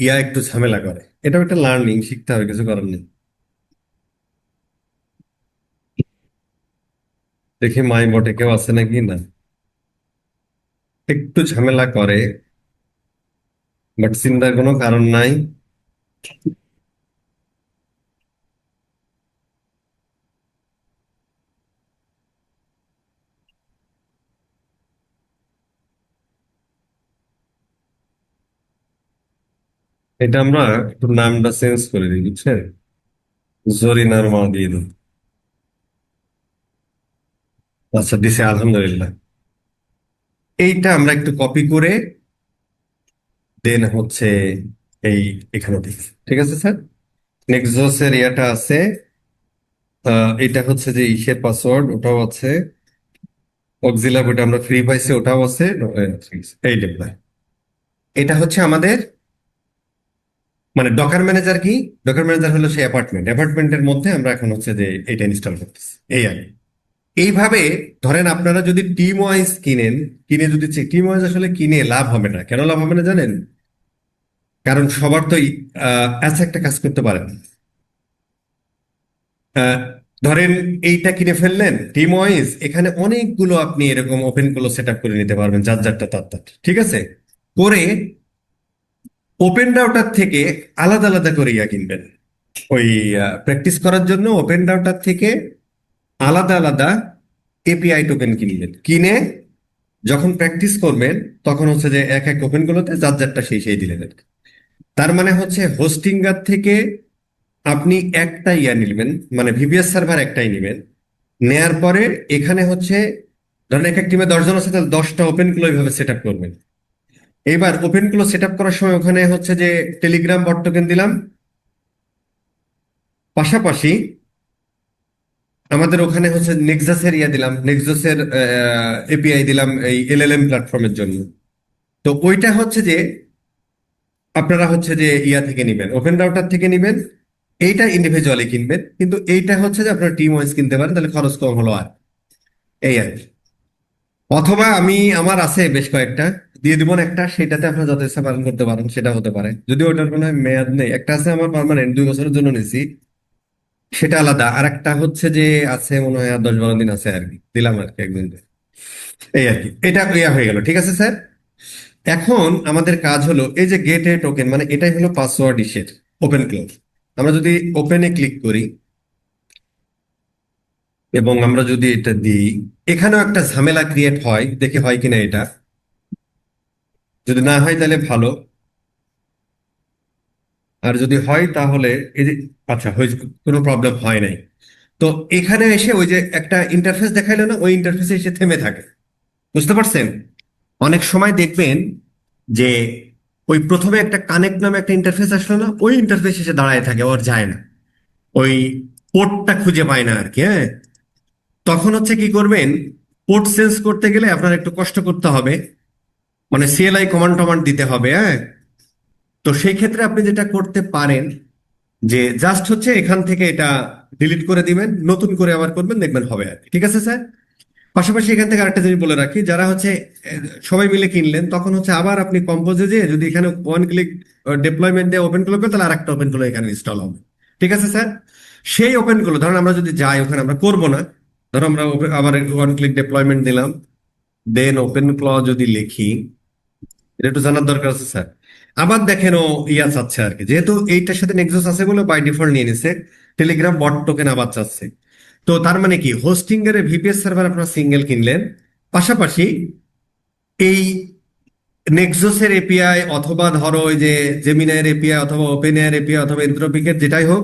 ইয়া একটু ঝামেলা করে, এটাও একটা লার্নিং, শিখতে হবে, কিছু করার নেই। দেখি মাই বটে কেউ আছে নাকি না, একটু ঝামেলা করে, বাট চিন্তার কোনো কারণ নাই। এটা আমরা একটু নামটা চেঞ্জ করে দিই, বুঝছেন? জরিনার মা দিয়ে দিই। আচ্ছা, দিছে, আলহামদুলিল্লাহ। এইটা আমরা একটু কপি করে দেন হচ্ছে এই এখানে দিই, ঠিক আছে স্যার? নেক্সট ইয়াটা আছে, এটা হচ্ছে যে ইসের পাসওয়ার্ড ওটাও আছে, অক্সিলার ওটা আমরা ফ্রি পাইছি ওটাও আছে, এই ডিপ্লয়। এটা হচ্ছে আমাদের মানে ডকার ম্যানেজার কি, ডকার ম্যানেজার হলো সেই অ্যাপার্টমেন্টের মধ্যে আমরা এখন হচ্ছে যে এটা ইনস্টল করতেছি, এই আর কি। এইভাবে ধরেন আপনারা যদি টিম ওয়াইজ কিনেন, কিনে যদি টিম ওয়াইজ আসলে কিনে লাভ হবে না, কেন লাভ হবে না জানেন? কারণ সবার তো একটা কাজ করতে পারে না। ধরেন এইটা কিনে ফেললেন টিম ওয়াইজ, এখানে অনেকগুলো আপনি এরকম ওপেন গুলো সেট আপ করে নিতে পারবেন, যার যারটা তার তার, ঠিক আছে? করে ওপেন রাউটার থেকে আলাদা আলাদা করে ইয়া কিনবেন, ওই প্র্যাকটিস করার জন্য ওপেন রাউটার থেকে আলাদা আলাদা এপিআই টোকেন কিনবেন, কিনে যখন প্র্যাকটিস করবেন তখন হচ্ছে যে এক এক ওপেন গুলোতে যার যারটা সেই সেই দিলেন আর কি। তার মানে হচ্ছে হোস্টিঙ্গার থেকে আপনি একটা ইয়া নিবেন, মানে ভিপিএস সার্ভার একটাই নিবেন, নেয়ার পরে এখানে হচ্ছে ধরেন এক এক টিমে 10 জন আছে, তাহলে 10টা ওপেন গুলো এইভাবে সেট আপ করবেন। এবার ওপেন গুলো সেট আপ করার সময় ওখানে হচ্ছে যে টেলিগ্রাম বট টোকেন দিলাম, পাশাপাশি আমাদের ওখানে হচ্ছে নেক্সাসের ইয়া দিলাম, নেক্সাসের এপিআই দিলাম এই এলএলএম প্ল্যাটফর্মের জন্য। তো ওইটা হচ্ছে যে আপনারা হচ্ছে যে ইয়া থেকে নিবেন, ওপেন রাউটার থেকে নিবেন, এইটা ইন্ডিভিজুয়ালি কিনবেন, কিন্তু এইটা হচ্ছে যে আপনারা টিম ওয়াইজ কিনতে পারেন, তাহলে খরচ কম হলো আর এই আর কি। অথবা আমি আমার আছে বেশ কয়েকটা, দিয়ে দিব না একটা, সেটাতে আপনারা যত ইচ্ছা পালন করতে পারেন, সেটা হতে পারে, যদি ওটার কোনো মেয়াদ নেই। একটা আছে আমার পার্মানেন্ট 2 বছরের জন্য নিছি, সেটা আলাদা। আর একটা হচ্ছে যে আছে মনে হয় আর 10-12 দিন আছে আর কি, দিলাম আর কি একদিন। এই আর কি, এটা ইয়া হয়ে গেল, ঠিক আছে স্যার। এখন আমাদের কাজ হলো এই যে গেট এ টোকেন, মানে এটাই হলো পাসওয়ার্ড ইসের ওপেন ক্লোজ। আমরা যদি ওপেনে ক্লিক করি এবং আমরা যদি এটা দিই, এখানেও একটা ঝামেলা ক্রিয়েট হয়, দেখি হয় কিনা এটা। যদি না হয় তাহলে ভালো, আর যদি হয় তাহলে এই যে, আচ্ছা হয়েছে, কোনো প্রবলেম হয় নাই। তো এখানে এসে ওই যে একটা ইন্টারফেস দেখাইলো না, ওই ইন্টারফেসে এসে থেমে থাকে, বুঝতে পারছেন? অনেক সময় দেখবেন যে ওই প্রথমে একটা কানেক্ট নামে একটা ইন্টারফেস আসলো না, ওই ইন্টারফেস এসে দাঁড়ায় থাকে, ওর যায় না, ওই পোর্টটা খুঁজে পায় না আর কি, হ্যাঁ। তখন হচ্ছে কি করবেন, পোর্ট চেঞ্জ করতে গেলে আপনার একটু কষ্ট করতে হবে, মানে সিএলআই কমান্ড টমান্ড দিতে হবে, হ্যাঁ। তো সেই ক্ষেত্রে আপনি যেটা করতে পারেন যে জাস্ট হচ্ছে এখান থেকে এটা ডিলিট করে দিবেন, নতুন করে আবার করবেন, দেখবেন হবে আর কি। ঠিক আছে স্যার। পাশাপাশি এখান থেকে আরেকটা জিনিস বলে রাখি, যারা হচ্ছে সবাই মিলে কিনলেন, তখন হচ্ছে আবার আপনি কম্পোজে যে যদি এখানে ওয়ান ক্লিক ডিপ্লয়মেন্ট দিয়ে ওপেন করবেন, তাহলে আরেকটা ওপেন গুলো এখানে ইনস্টল হবে। ঠিক আছে স্যার। সেই ওপেন গুলো ধরুন আমরা যদি যাই ওখানে, আমরা করবো না, ধরো আমরা আবার ওয়ান ক্লিক ডিপ্লয়মেন্ট দিলাম, দেন ওপেন ক্লজ যদি লিখি, এটা একটু জানার দরকার আছে স্যার। আবার দেখেন ও ইয়া চাচ্ছে আর কি, যেহেতু এইটার সাথে নেক্সাস আছে বলে বাই ডিফল্ট নিয়ে নিছে, টেলিগ্রাম বট টোকেন আবার চাচ্ছে। তো তার মানে কি, হোস্টিং এর ভিপিএস সার্ভার আপনারা সিঙ্গেল কিনলেন, পাশাপাশি এই নেক্সাসের এপিআই অথবা ধরো ওই যে জেমিনাইয়ের এপিআই অথবা ওপেন এয়ার এপিআই অথবা এন্থ্রপিকের যেটাই হোক,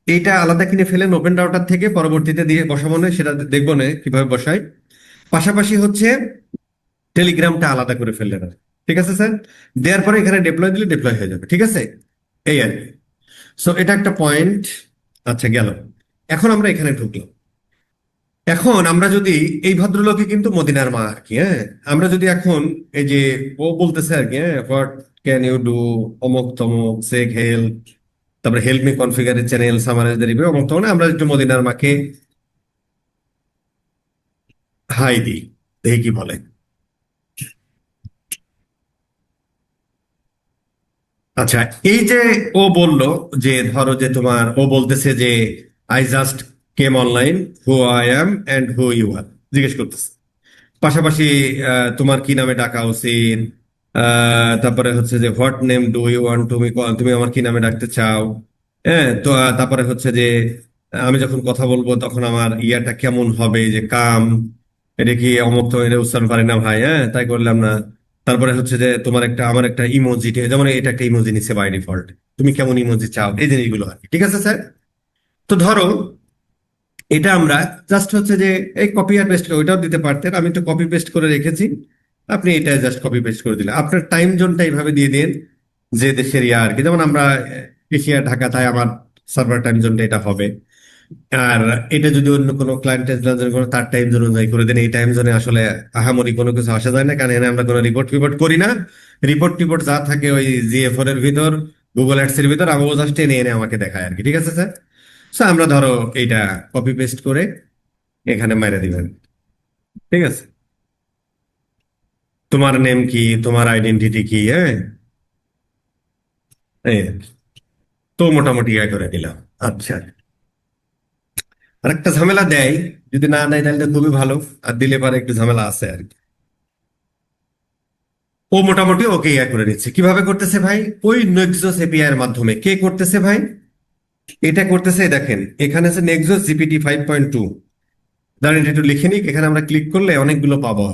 এইটা আলাদা কিনে ফেলেন ওপেন রাউটার থেকে, পরবর্তীতে দিয়ে বসাবো না, সেটা দেখবো না কিভাবে বসাই। পাশাপাশি হচ্ছে টেলিগ্রামটা আলাদা করে ফেললেন আর, ঠিক আছে স্যার। দেওয়ার পরে এখানে ডিপ্লয় দিলে ডিপ্লয় হয়ে যাবে, ঠিক আছে, এই আর কি। সো এটা একটা পয়েন্ট। আচ্ছা গেল। এখন আমরা এখানে ঢুকলাম। এখন আমরা যদি, এই ভদ্রলোকে কিন্তু মদিনার মা আর কি, হ্যাঁ। আমরা যদি এখন এই যে ও বলতেছে আর কি, হ্যাঁ, হোয়াট ক্যান ইউ ডু, অমুক তমুক, সেক হেল্প, তারপরে help me configure channel summarize the review, অমুক তমুক, আমরা একটু মদিনার মাকে হাই দিই, দেখি কি বলে। আচ্ছা, এই যে ও বলল যে ধরো যে তোমার, ও বলতেছে যে I just came online, who I am and who you are, জিজ্ঞেস করতেছে। পাশাপাশি তোমার কি নামে ডাকা উচিত, তারপরে হচ্ছে যে what name do you want to me, তুমি আমার কি নামে ডাকতে চাও, হ্যাঁ। তো তারপরে হচ্ছে যে আমি যখন কথা বলবো তখন আমার ইয়াটা কেমন হবে, যে কাম, এটা কি অমুক, তো এটা উচ্চারণ পারি না ভাই, হ্যাঁ, তাই করলাম না। তারপরে হচ্ছে যে তোমার একটা, আমার একটা ইমোজি, যেমন এটা একটা ইমোজি নিচ্ছে বাই ডিফল্ট, তুমি কেমন ইমোজি চাও, এই জিনিসগুলো আর কি। ঠিক আছে স্যার। তো ধরো এটা আমরা জাস্ট হচ্ছে যে এই কপি আর পেস্ট, ওইটাও দিতে পারতেন, আমি তো কপি পেস্ট করে রেখেছি, আপনি এটা জাস্ট কপি পেস্ট করে দিলেন। আপনার টাইম জোনটা এইভাবে দিয়ে দিন, যে দেশের ইয়া আর কি, যেমন আমরা এশিয়া ঢাকা, তাই আমার সার্ভার টাইম জোনটা এটা হবে। আর এটা যদি অন্য কোনো ক্লায়েন্টের জন্য তার টাইম জোন অনুযায়ী করে দেন, এই টাইম জোনে আসলে আহামরি কোনো কিছু আসা যায় না, কারণ এখানে আমরা কোনো রিপোর্ট ফিপোর্ট করি না। রিপোর্ট টিপোর্ট যা থাকে ওই জিএফওর এর ভিতর, গুগল অ্যাডস এর ভিতর, আমাকে জাস্ট এনে এনে আমাকে দেখায় আর কি। ঠিক আছে স্যার। সো আমরা ধরো এইটা কপি পেস্ট করে এখানে মেরে দিবেন, ঠিক আছে। তোমার নেম কি, তোমার আইডেন্টিটি কি, হ্যাঁ, এই আর কি। তো মোটামুটি ইয়ে করে দিলাম। আচ্ছা, আর একটা ঝামেলা দেয়, যদি না দেয় তাহলে তো খুবই ভালো, আর দিলে পারে একটু ঝামেলা আছে আর কি। ও মোটামুটি ওকে ইয়া করে নিচ্ছে। কিভাবে করতেছে ভাই? ওই নেক্সস এপিআই এর মাধ্যমে। কে করতেছে ভাই? এটা করতেছে, দেখেন এখানে আছে নেক্সস জিপিটি 5.2। দাঁড়ান এটা একটু লিখে নিক, এখানে আমরা ক্লিক করলে অনেকগুলো পাবো।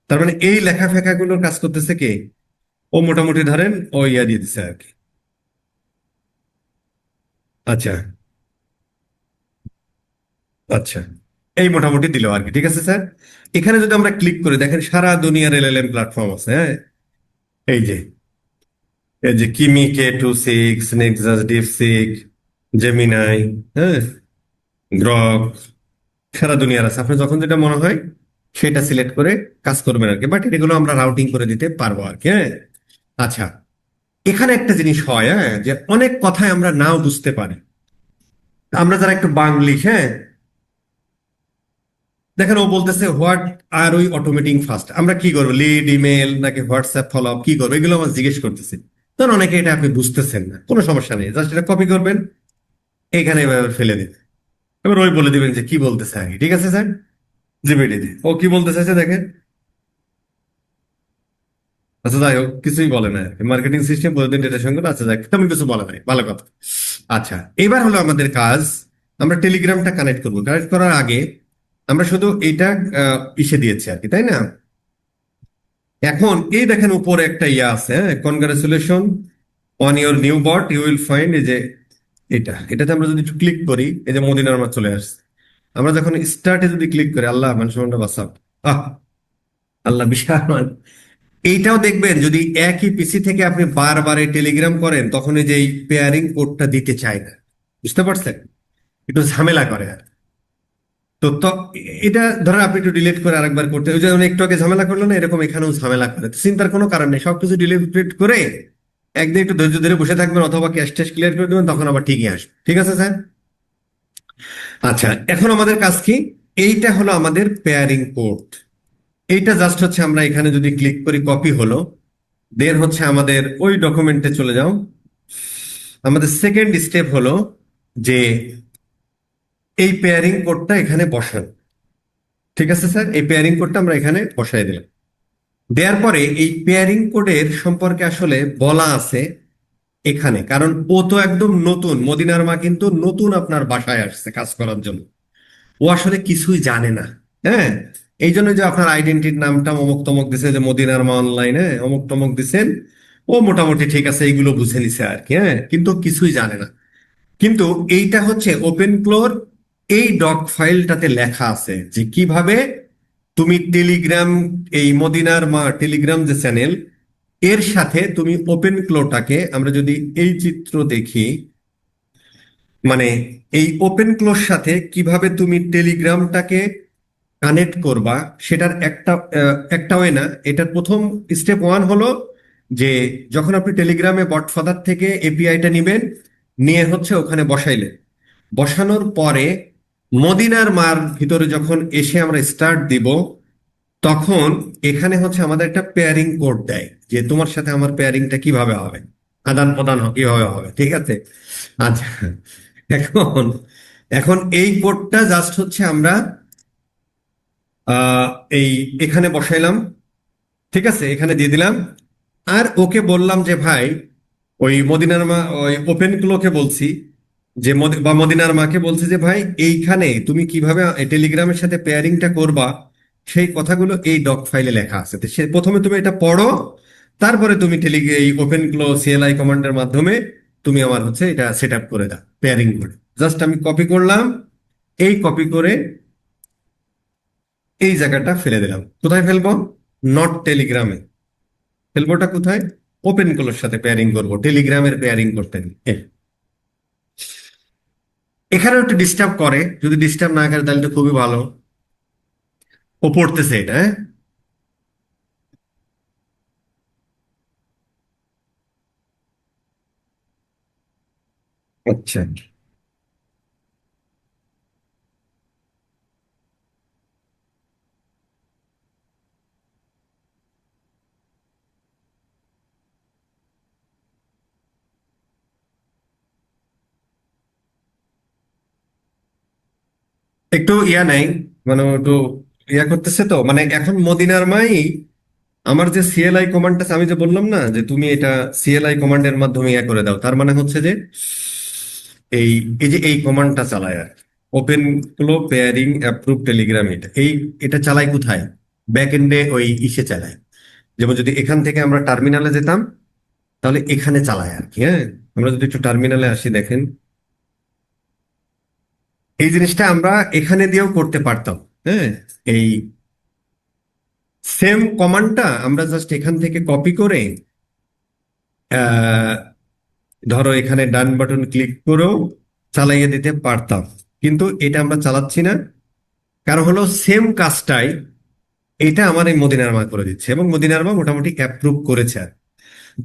তার মানে এই লেখা ফেকা গুলোর কাজ করতেছে কে? ও মোটামুটি ধরেন ও ইয়া দিয়ে দিচ্ছে আর কি। আচ্ছা, আচ্ছা, এই মোটামুটি দিল আর কি। ঠিক আছে স্যার, এখানে যদি আমরা ক্লিক করে দেখেন সারা দুনিয়ার এলএলএম প্ল্যাটফর্ম আছে, হ্যাঁ। এই যে, এই যে কিমি K26, নেক্সাস ডিপসিক, জেমিনাই, হ্যাঁ, গ্রক, সারা দুনিয়ার আছে। আপনার যখন যেটা মনে হয় সেটা সিলেক্ট করে কাজ করবেন আর কি, বাট এগুলো আমরা রাউটিং করে দিতে পারবো আর কি, হ্যাঁ। আচ্ছা, এখানে একটা জিনিস হয়, হ্যাঁ, যে অনেক কথাই আমরা নাও বুঝতে পারি। আমরা যারা একটু বাংলিশ, হ্যাঁ, দেখেন ও বলতেছে হোয়াট আর ওই অটোমেটিং ফার্স্ট, আমরা কি করবো, লিড ইমেল নাকি হোয়াটসঅ্যাপ ফলো আপ কি করবো, এগুলো আমার জিজ্ঞেস করতেছে। তখন অনেকে এটা আপনি বুঝতেছেন না, কোনো সমস্যা নেই, জাস্ট এটা কপি করবেন, এখানে এভাবে ফেলে দিবেন। এবার ওই বলে দিবেন যে কি বলতেছে আগে। ঠিক আছে স্যার, জিবিটি দিয়ে ও কি বলতে চাইছে দেখেন। আচ্ছা যাই হোক, কিছুই বলে না, মার্কেটিং সিস্টেম প্রতিদিন ডেটা সংখ্যা, আচ্ছা যাক, তেমন কিছু বলে নাই, ভালো কথা। আচ্ছা, এবার হলো আমাদের কাজ, আমরা টেলিগ্রামটা কানেক্ট করবো। কানেক্ট করার আগে আমরা শুধু এটা ইসে দিয়েছি আর কি, তাই না? এখন এই দেখেন উপরে একটা ইয়া আছে, হ্যাঁ, congratulation on your new bot, you will find, এই যে এটাতে আমরা যদি একটু ক্লিক করি, এই যে মদিনার আমার চলে আসছে। আমরা যখন স্টার্টে যদি ক্লিক করি, আল্লাহ মানুষ বাঁচাও, আহ, আল্লাহ বিশাল। এইটাও দেখবেন যদি একই পিসি থেকে আপনি বারবার এই টেলিগ্রাম করেন, তখন এই যে এই পেয়ারিং কোডটা দিতে চায় না। বুঝতে পারছেন? একটু ঝামেলা করে আর। তো এটা ধরেন আপনি একটু ডিলিট করে আরেকবার করতে, ওই যে উনি একটু আগে ঝামেলা করলো না, এরকম এখানেও ঝামেলা করে। তো চিন্তার কোনো কারণ নেই, সবকিছু ডিলিট করে একদিন একটু ধৈর্য ধরে বসে থাকবেন, অথবা ক্যাশ ট্যাশ ক্লিয়ার করে দেবেন, তখন আবার ঠিকই আসবে। ঠিক আছে স্যার? আচ্ছা, এখন আমাদের কাজ কি? এইটা হলো আমাদের পেয়ারিং কোড। এইটা জাস্ট হচ্ছে আমরা এখানে যদি ক্লিক করি কপি হলো, দেন হচ্ছে আমাদের ওই ডকুমেন্টে চলে যাও। আমাদের সেকেন্ড স্টেপ হলো যে এই পেয়ারিং কোডটা এখানে বসান। ঠিক আছে স্যার, এই পেয়ারিং কোডটা আমরা এখানে বসাই দিলাম। দেওয়ার পরে এই পেয়ারিং কোডের সম্পর্কে আসলে বলা আছে এখানে, কারণ ও তো একদম নতুন, মদিনার মা কিন্তু নতুন আপনার বাসায় আসছে কাজ করার জন্য। ও আসলে কিছুই জানে না, হ্যাঁ। এই জন্য যে আপনার আইডেন্টিটির নামটা অমুক তমক দিছে, যে মদিনার মা অনলাইনে অমুক তমক দিছেন, ও মোটামুটি ঠিক আছে, এইগুলো বুঝে নিছে আর কি, হ্যাঁ, কিন্তু কিছুই জানে না। কিন্তু এইটা হচ্ছে ওপেন ফ্লোর, এই ডক ফাইলটাতে লেখা আছে যে কিভাবে তুমি টেলিগ্রাম, এই মদিনার মা টেলিগ্রাম যে চ্যানেল, এর সাথে তুমি ওপেন ফ্লোটাকে, আমরা যদি এই চিত্র দেখি, মানে এই ওপেন ক্লোর সাথে কিভাবে তুমি টেলিগ্রামটাকে কানেক্ট করবা, সেটার একটা ওয়ে না। এটার প্রথম স্টেপ ওয়ান হলো যে যখন আপনি টেলিগ্রামে বট ফাদার থেকে এপিআইটা নিবেন, নিয়ে হচ্ছে ওখানে বসাইলেন, বসানোর পরে মদিনার মার ভিতরে যখন এসে আমরা স্টার্ট দিব, তখন এখানে হচ্ছে আমাদের একটা পেয়ারিং কোড দেয়, যে তোমার সাথে আমার পেয়ারিংটা কিভাবে হবে, আদান প্রদান কিভাবে হবে। ঠিক আছে? আচ্ছা, এখন এখন এই কোডটা জাস্ট হচ্ছে আমরা আহ এই এখানে বসাইলাম। ঠিক আছে, এখানে দিয়ে দিলাম। আর ওকে বললাম যে ভাই, ওই মদিনার মা, ওই ওপেন ক্লোকে বলছি যে বা মদিনার মাকে বলছি যে ভাই, এইখানে তুমি কিভাবে টেলিগ্রামের সাথে পেয়ারিংটা করবা, সেই কথাগুলো এই ডক ফাইলে লেখা আছে। তো সে প্রথমে তুমি এটা পড়ো, তারপরে তুমি এই ওপেন ক্লো সিএলআই কমান্ডের মাধ্যমে তুমি আমার হচ্ছে এটা সেট আপ করে দাও পেয়ারিং করে। জাস্ট আমি কপি করলাম, এই কপি করে এই জায়গাটা ফেলে দিলাম। কোথায় ফেলবো? নট টেলিগ্রামে। ফেলবোটা কোথায়? ওপেন ক্লোর সাথে পেয়ারিং করব, টেলিগ্রামের পেয়ারিং করতে দিই। এখানেও একটু ডিস্টার্ব করে, যদি ডিস্টার্ব না করে তাহলে তো খুবই ভালো। ও পড়তেছে এটা, হ্যাঁ। আচ্ছা, একটু ইয়া নাই, মানে ও একটু ইয়া করতেছে, তো মানে এখন মদিনার মাই আমার যে সিএলআই কমান্ডটা আমি যে বললাম না যে তুমি এটা সিএলআই কমান্ডের মাধ্যমে ইয়া করে দাও, তার মানে হচ্ছে যে এই এই যে এই কমান্ডটা চালায় আর ওপেন ক্লো পেয়ারিং অ্যাপ্রুভ টেলিগ্রাম, এটা চালায় কোথায়? ব্যাক এন্ডে ওই ইসে চালায়। যেমন যদি এখান থেকে আমরা টার্মিনালে যেতাম, তাহলে এখানে চালায় আর কি। হ্যাঁ, আমরা যদি একটু টার্মিনালে আসি, দেখেন এই জিনিসটা আমরা এখানে দিয়েও করতে পারতাম। হ্যাঁ, এই সেম কমান্ডটা আমরা জাস্ট এখান থেকে কপি করে আহ, ধরো এখানে ডান বাটন ক্লিক করেও চালাইয়ে দিতে পারতাম, কিন্তু এটা আমরা চালাচ্ছি না। কারণ হলো সেম কাজটাই এটা আমার এই মদিনার মা করে দিচ্ছে, এবং মদিনার মা মোটামুটি অ্যাপ্রুভ করেছে আর।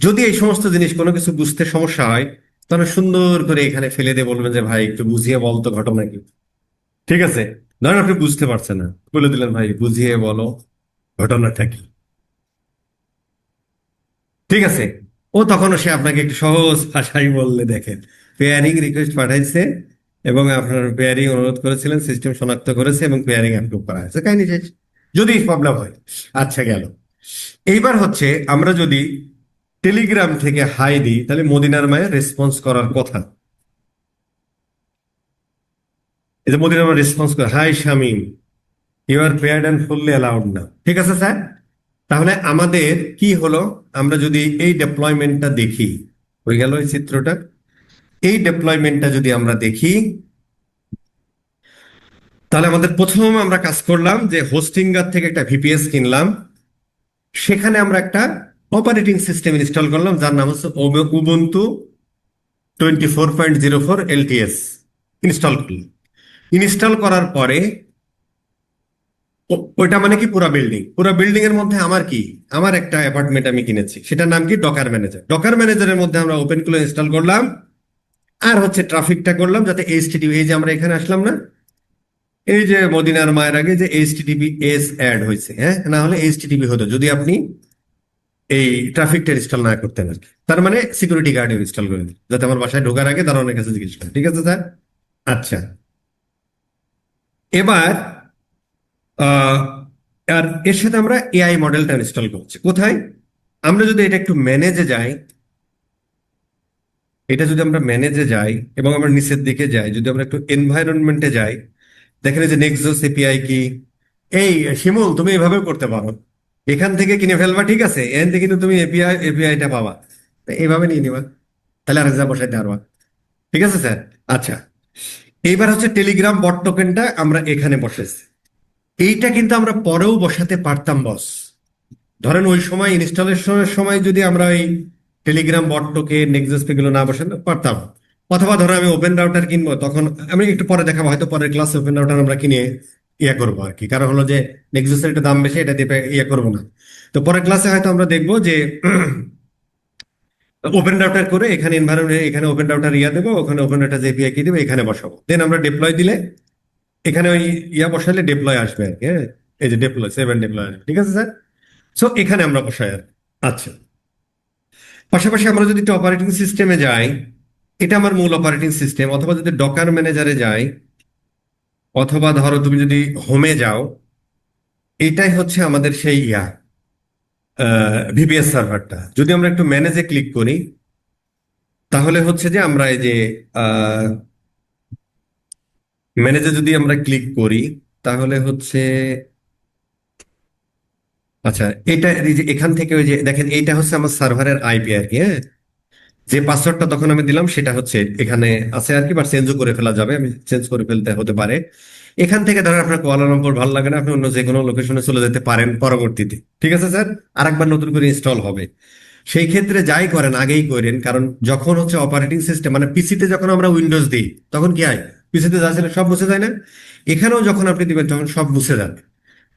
যদি এই সমস্ত জিনিস কোনো কিছু বুঝতে সমস্যা হয়, তাহলে সুন্দর করে এখানে ফেলে দিয়ে বলবেন যে ভাই একটু বুঝিয়ে বলতো ঘটনা কি। ঠিক আছে, ধরেন আপনি বুঝতে পারছেন না, বলে দিলেন ভাই বুঝিয়ে বলো ঘটনাটা কি। ঠিক আছে, ও তখনও সে আপনাকে একটু সহজ ভাষায় বললে, দেখেন পেয়ারিং রিকোয়েস্ট পাঠাইছে এবং আপনার পেয়ারিং অনুরোধ করেছিলেন, সিস্টেম শনাক্ত করেছে এবং পেয়ারিং অ্যাপ্রুভ করা হয়েছে, কাহিনী শেষ। যদি প্রবলেম হয়, আচ্ছা গেল। এইবার হচ্ছে আমরা যদি টেলিগ্রাম থেকে হাই দিই, তাহলে মদিনার মায়ের রেসপন্স করার কথা। এই যে মদিনার মায়ের রেসপন্স করে, hi Shamim, you are paired and fully allowed না। ঠিক আছে স্যার, তাহলে আমাদের কি হলো? আমরা যদি এই ডেপ্লয়মেন্টটা দেখি, হয়ে গেল এই চিত্রটা। এই ডেপ্লয়মেন্টটা যদি আমরা দেখি, তাহলে আমাদের প্রথম আমরা কাজ করলাম যে হোস্টিঙ্গার থেকে একটা ভিপিএস কিনলাম, সেখানে আমরা একটা অপারেটিং সিস্টেম ইনস্টল করলাম যার নাম হচ্ছে উবুন্টু 24.04 এলটিএস। ইনস্টল করলাম, ইনস্টল করার পরে ওইটা মানে কি পুরো বিল্ডিং, পুরো বিল্ডিং এর মধ্যে আমার কি, আমার একটা অ্যাপার্টমেন্ট আমি কিনেছি, সেটার নাম কি ডকার ম্যানেজার। ডকার ম্যানেজারের মধ্যে আমরা ওপেন করে ইনস্টল করলাম, আর হচ্ছে ট্রাফিকটা করলাম যাতে এইচটিটিপি, এই যে আমরা এখানে আসলাম না, এই যে মদিনার মায়ের আগে যে এইচটিটিপি এস অ্যাড হয়েছে, হ্যাঁ, না হলে এইচটিটিপি হতো যদি আপনি এই ট্রাফিকটা ইনস্টল না করতেন আর কি। তার মানে সিকিউরিটি গার্ড ইনস্টল করে দিন, যাতে আমার বাসায় ঢোকার আগে দারোয়ানের কাছে জিজ্ঞেস করেন। ঠিক আছে স্যার? আচ্ছা, এবার আহ, আর এর সাথে আমরা এআই মডেলটা ইনস্টল করছি কোথায়? আমরা যদি এটা একটু ম্যানেজে যাই, এটা যদি আমরা ম্যানেজে যাই এবং আমরা নিচের দিকে যাই, যদি আমরা একটু এনভায়রনমেন্টে যাই, দেখেন এই যে নেক্সট এপিআই কি। এই শিমুল, তুমি এভাবেও করতে পারো, এখান থেকে কিনে ফেলবা, ঠিক আছে, এখান থেকে কিন্তু তুমি এপিআইটা পাবা, তো এইভাবে নিয়ে নিবা, তাহলে আর যা বসাইতে পারবা। ঠিক আছে স্যার? আচ্ছা, এইবার হচ্ছে টেলিগ্রাম বট টোকেনটা আমরা এখানে বসেছি। এইটা কিন্তু আমরা পরেও বসাতে পারতাম বস। ধরেন ওই সময় ইনস্টলেশনের সময় যদি আমরা ওই টেলিগ্রাম বট টোকেন নেক্সাস গুলো না বসাতে পারতাম, অথবা ধরো আমি ওপেন রাউটার কিনবো, তখন আমি একটু পরে দেখাবো, হয়তো পরের ক্লাসে ওপেন রাউটার আমরা কিনে ইয়ে করবো আর কি। কারণ হলো যে নেক্সাসের একটা দাম বেশি, এটা দিয়ে ইয়ে করবো না। তো পরের ক্লাসে হয়তো আমরা দেখবো যে ওপেন রাউটার করে এখানে এনভায়রনমেন্ট, এখানে ওপেন রাউটার ইয়া দেবো, ওখানে ওপেন রাউটার এপিআই কি দেবো, এখানে বসাবো, দেন আমরা ডিপ্লয় দিলে এখানে ওই ইয়া বসালে ডিপ্লয় আসবে আর কি। হ্যাঁ, এই যে ডিপ্লয় 7 ডিপ্লয় আসবে। ঠিক আছে স্যার? সো এখানে আমরা বসাই আর কি। আচ্ছা, পাশাপাশি আমরা যদি একটা অপারেটিং সিস্টেমে যাই, এটা আমার মূল অপারেটিং সিস্টেম, অথবা যদি ডকার ম্যানেজারে যাই, অথবা ধরো তুমি যদি হোমে যাও, এটাই হচ্ছে আমাদের সেই ইয়া ভিপিএস সার্ভারটা। যদি আমরা একটু ম্যানেজে ক্লিক করি, তাহলে হচ্ছে যে আমরা এই যে ম্যানেজে যদি আমরা ক্লিক করি, তাহলে হচ্ছে আচ্ছা, এটা এই যে এখান থেকে ওই যে দেখেন, এইটা হচ্ছে আমার সার্ভারের আইপি আর কি। হ্যাঁ, যে পাসওয়ার্ডটা তখন আমি দিলাম সেটা হচ্ছে এখানে আছে আর কি, বা চেঞ্জও করে ফেলা যাবে, আমি চেঞ্জ করে ফেলতে হতে পারে। এখান থেকে ধরেন আপনার কুয়ালালামপুর ভালো লাগে না, আপনি অন্য যে কোনো লোকেশনে চলে যেতে পারেন পরবর্তীতে। ঠিক আছে স্যার? আরেকবার নতুন করে ইনস্টল হবে। সেই ক্ষেত্রে যাই করেন আগেই করেন, কারণ যখন হচ্ছে অপারেটিং সিস্টেম মানে পিসিতে যখন আমরা উইন্ডোজ দিই, তখন কি হয়, পিসিতে যা ছিল সব মুছে যায় না? এখানেও যখন আপনি দিবেন তখন সব মুছে যাবে।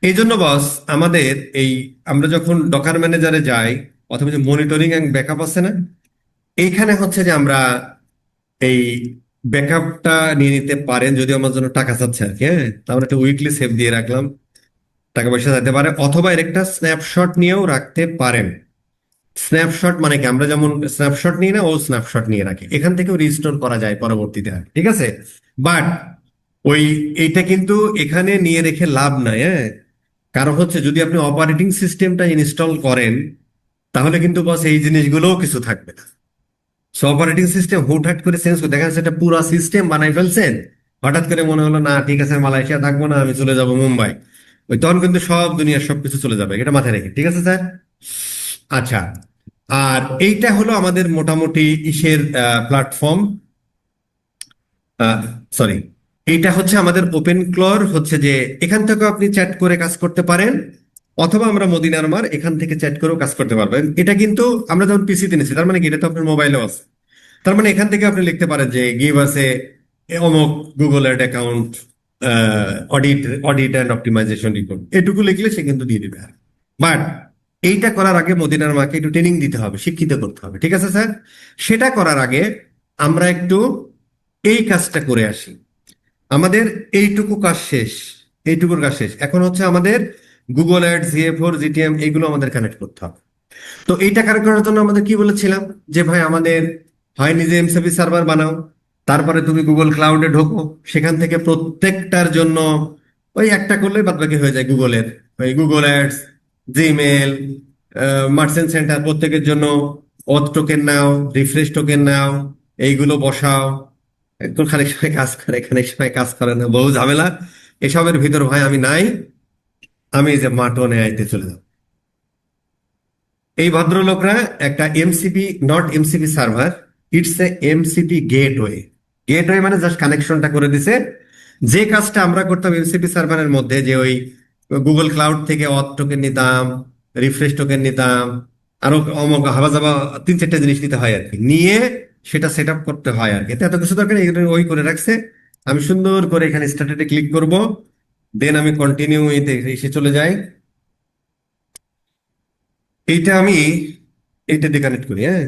এই জন্য বস আমাদের এই আমরা যখন ডকার ম্যানেজারে যাই, অথবা যে মনিটরিং এন্ড ব্যাকআপ আছে না, এইখানে হচ্ছে যে আমরা এই ব্যাকআপটা নিয়ে নিতে পারেন, যদি আমার জন্য টাকা চাচ্ছে আর কি। হ্যাঁ, তো আমরা একটা উইকলি সেভ দিয়ে রাখলাম, টাকা পয়সা যেতে পারে, অথবা এর একটা স্ন্যাপশট নিয়েও রাখতে পারেন। স্ন্যাপশট মানে কি, আমরা যেমন স্ন্যাপশট নিই না, ও স্ন্যাপশট নিয়ে রাখে, এখান থেকেও রিস্টোর করা যায় পরবর্তীতে আর কি। ঠিক আছে, বাট ওই এইটা কিন্তু এখানে নিয়ে রেখে লাভ নাই, হ্যাঁ। কারণ হচ্ছে যদি আপনি অপারেটিং সিস্টেমটা ইনস্টল করেন তাহলে কিন্তু বস এই জিনিসগুলোও কিছু থাকবে না। সো অপারেটিং সিস্টেম হুটহাট করে চেঞ্জ করে দেখা যাচ্ছে একটা পুরো সিস্টেম বানাই ফেলছেন, হঠাৎ করে মনে হলো না ঠিক আছে মালয়েশিয়া থাকবো না, আমি চলে যাব মুম্বাই। ওই তখন কিন্তু সব দুনিয়ার সবকিছু চলে যাবে, এটা মাথায় রেখে, ঠিক আছে স্যার? আচ্ছা, আর এইটা হলো আমাদের মোটামুটি ইসের প্ল্যাটফর্ম, সরি, এইটা হচ্ছে আমাদের ওপেন ক্লোর, হচ্ছে যে এখান থেকে আপনি চ্যাট করে কাজ করতে পারেন, অথবা আমরা মদিনার মার এখান থেকে চ্যাট করেও কাজ করতে পারবেন। এটা কিন্তু আমরা যখন পিসিতে নিচ্ছি, তার মানে কি এটা তো আপনার মোবাইলেও আছে। তার মানে এখান থেকে আপনি লিখতে পারেন যে গিভ আস এ অমুক Google ad account audit audit and optimization report, এটুকু লিখলে সে কিন্তু দিয়ে দিবে। বাট এইটা করার আগে মদিনার মাকে একটু ট্রেনিং দিতে হবে, শিক্ষিত করতে হবে, ঠিক আছে স্যার? সেটা করার আগে আমরা একটু এই কাজটা করে আসি। আমাদের এইটুকু কাজ শেষ, এইটুকুর কাজ শেষ। এখন হচ্ছে আমাদের গুগল অ্যাড, জিএ4, জিটিএম এইগুলো আমাদের কানেক্ট করতে হবে। তো এইটা কানেক্ট করার জন্য আমাদের কি বলেছিলাম, যে ভাই আমাদের হয় নিজে এমসিপি সার্ভার বানাও, তারপরে তুমি গুগল ক্লাউডে ঢোকো, সেখান থেকে প্রত্যেকটার জন্য ওই একটা করলে বাদ বাকি হয়ে যায় গুগলের, ওই Google ads, Gmail, merchant centre, প্রত্যেকের জন্য অথ টোকেন নাও, রিফ্রেশ টোকেন নাও, এইগুলো বসাও। একটু খানিক সময় কাজ করে, খানিক সময় কাজ করে না, বহু ঝামেলা। এসবের ভিতর ভাই আমি নাই, আমি এই যে মাটনে আইতে চলে যাব। এই ভদ্রলোকরা একটা MCP, not MCP server, it's a MCP gateway. Gateway মানে জাস্ট কানেকশনটা করে দিছে। যে কাজটা আমরা করতাম এমসিপি সার্ভারের মধ্যে, যে ওই গুগল ক্লাউড থেকে অথ টোকেন নিতাম, রিফ্রেশ টোকেন নিতাম, আরো অমুক হাবাজাবা 3-4টা জিনিস নিতে হয় আর কি, নিয়ে সেটা সেট আপ করতে হয় আর কি। এতে এত কিছু দরকার নেই, এগুলো ওই করে রাখছে। আমি সুন্দর করে এখানে স্টার্টেডে ক্লিক করব, দেন আমি কন্টিনিউ এসে চলে যাই। এইটা আমি এইটা দিয়ে কানেক্ট করি, হ্যাঁ,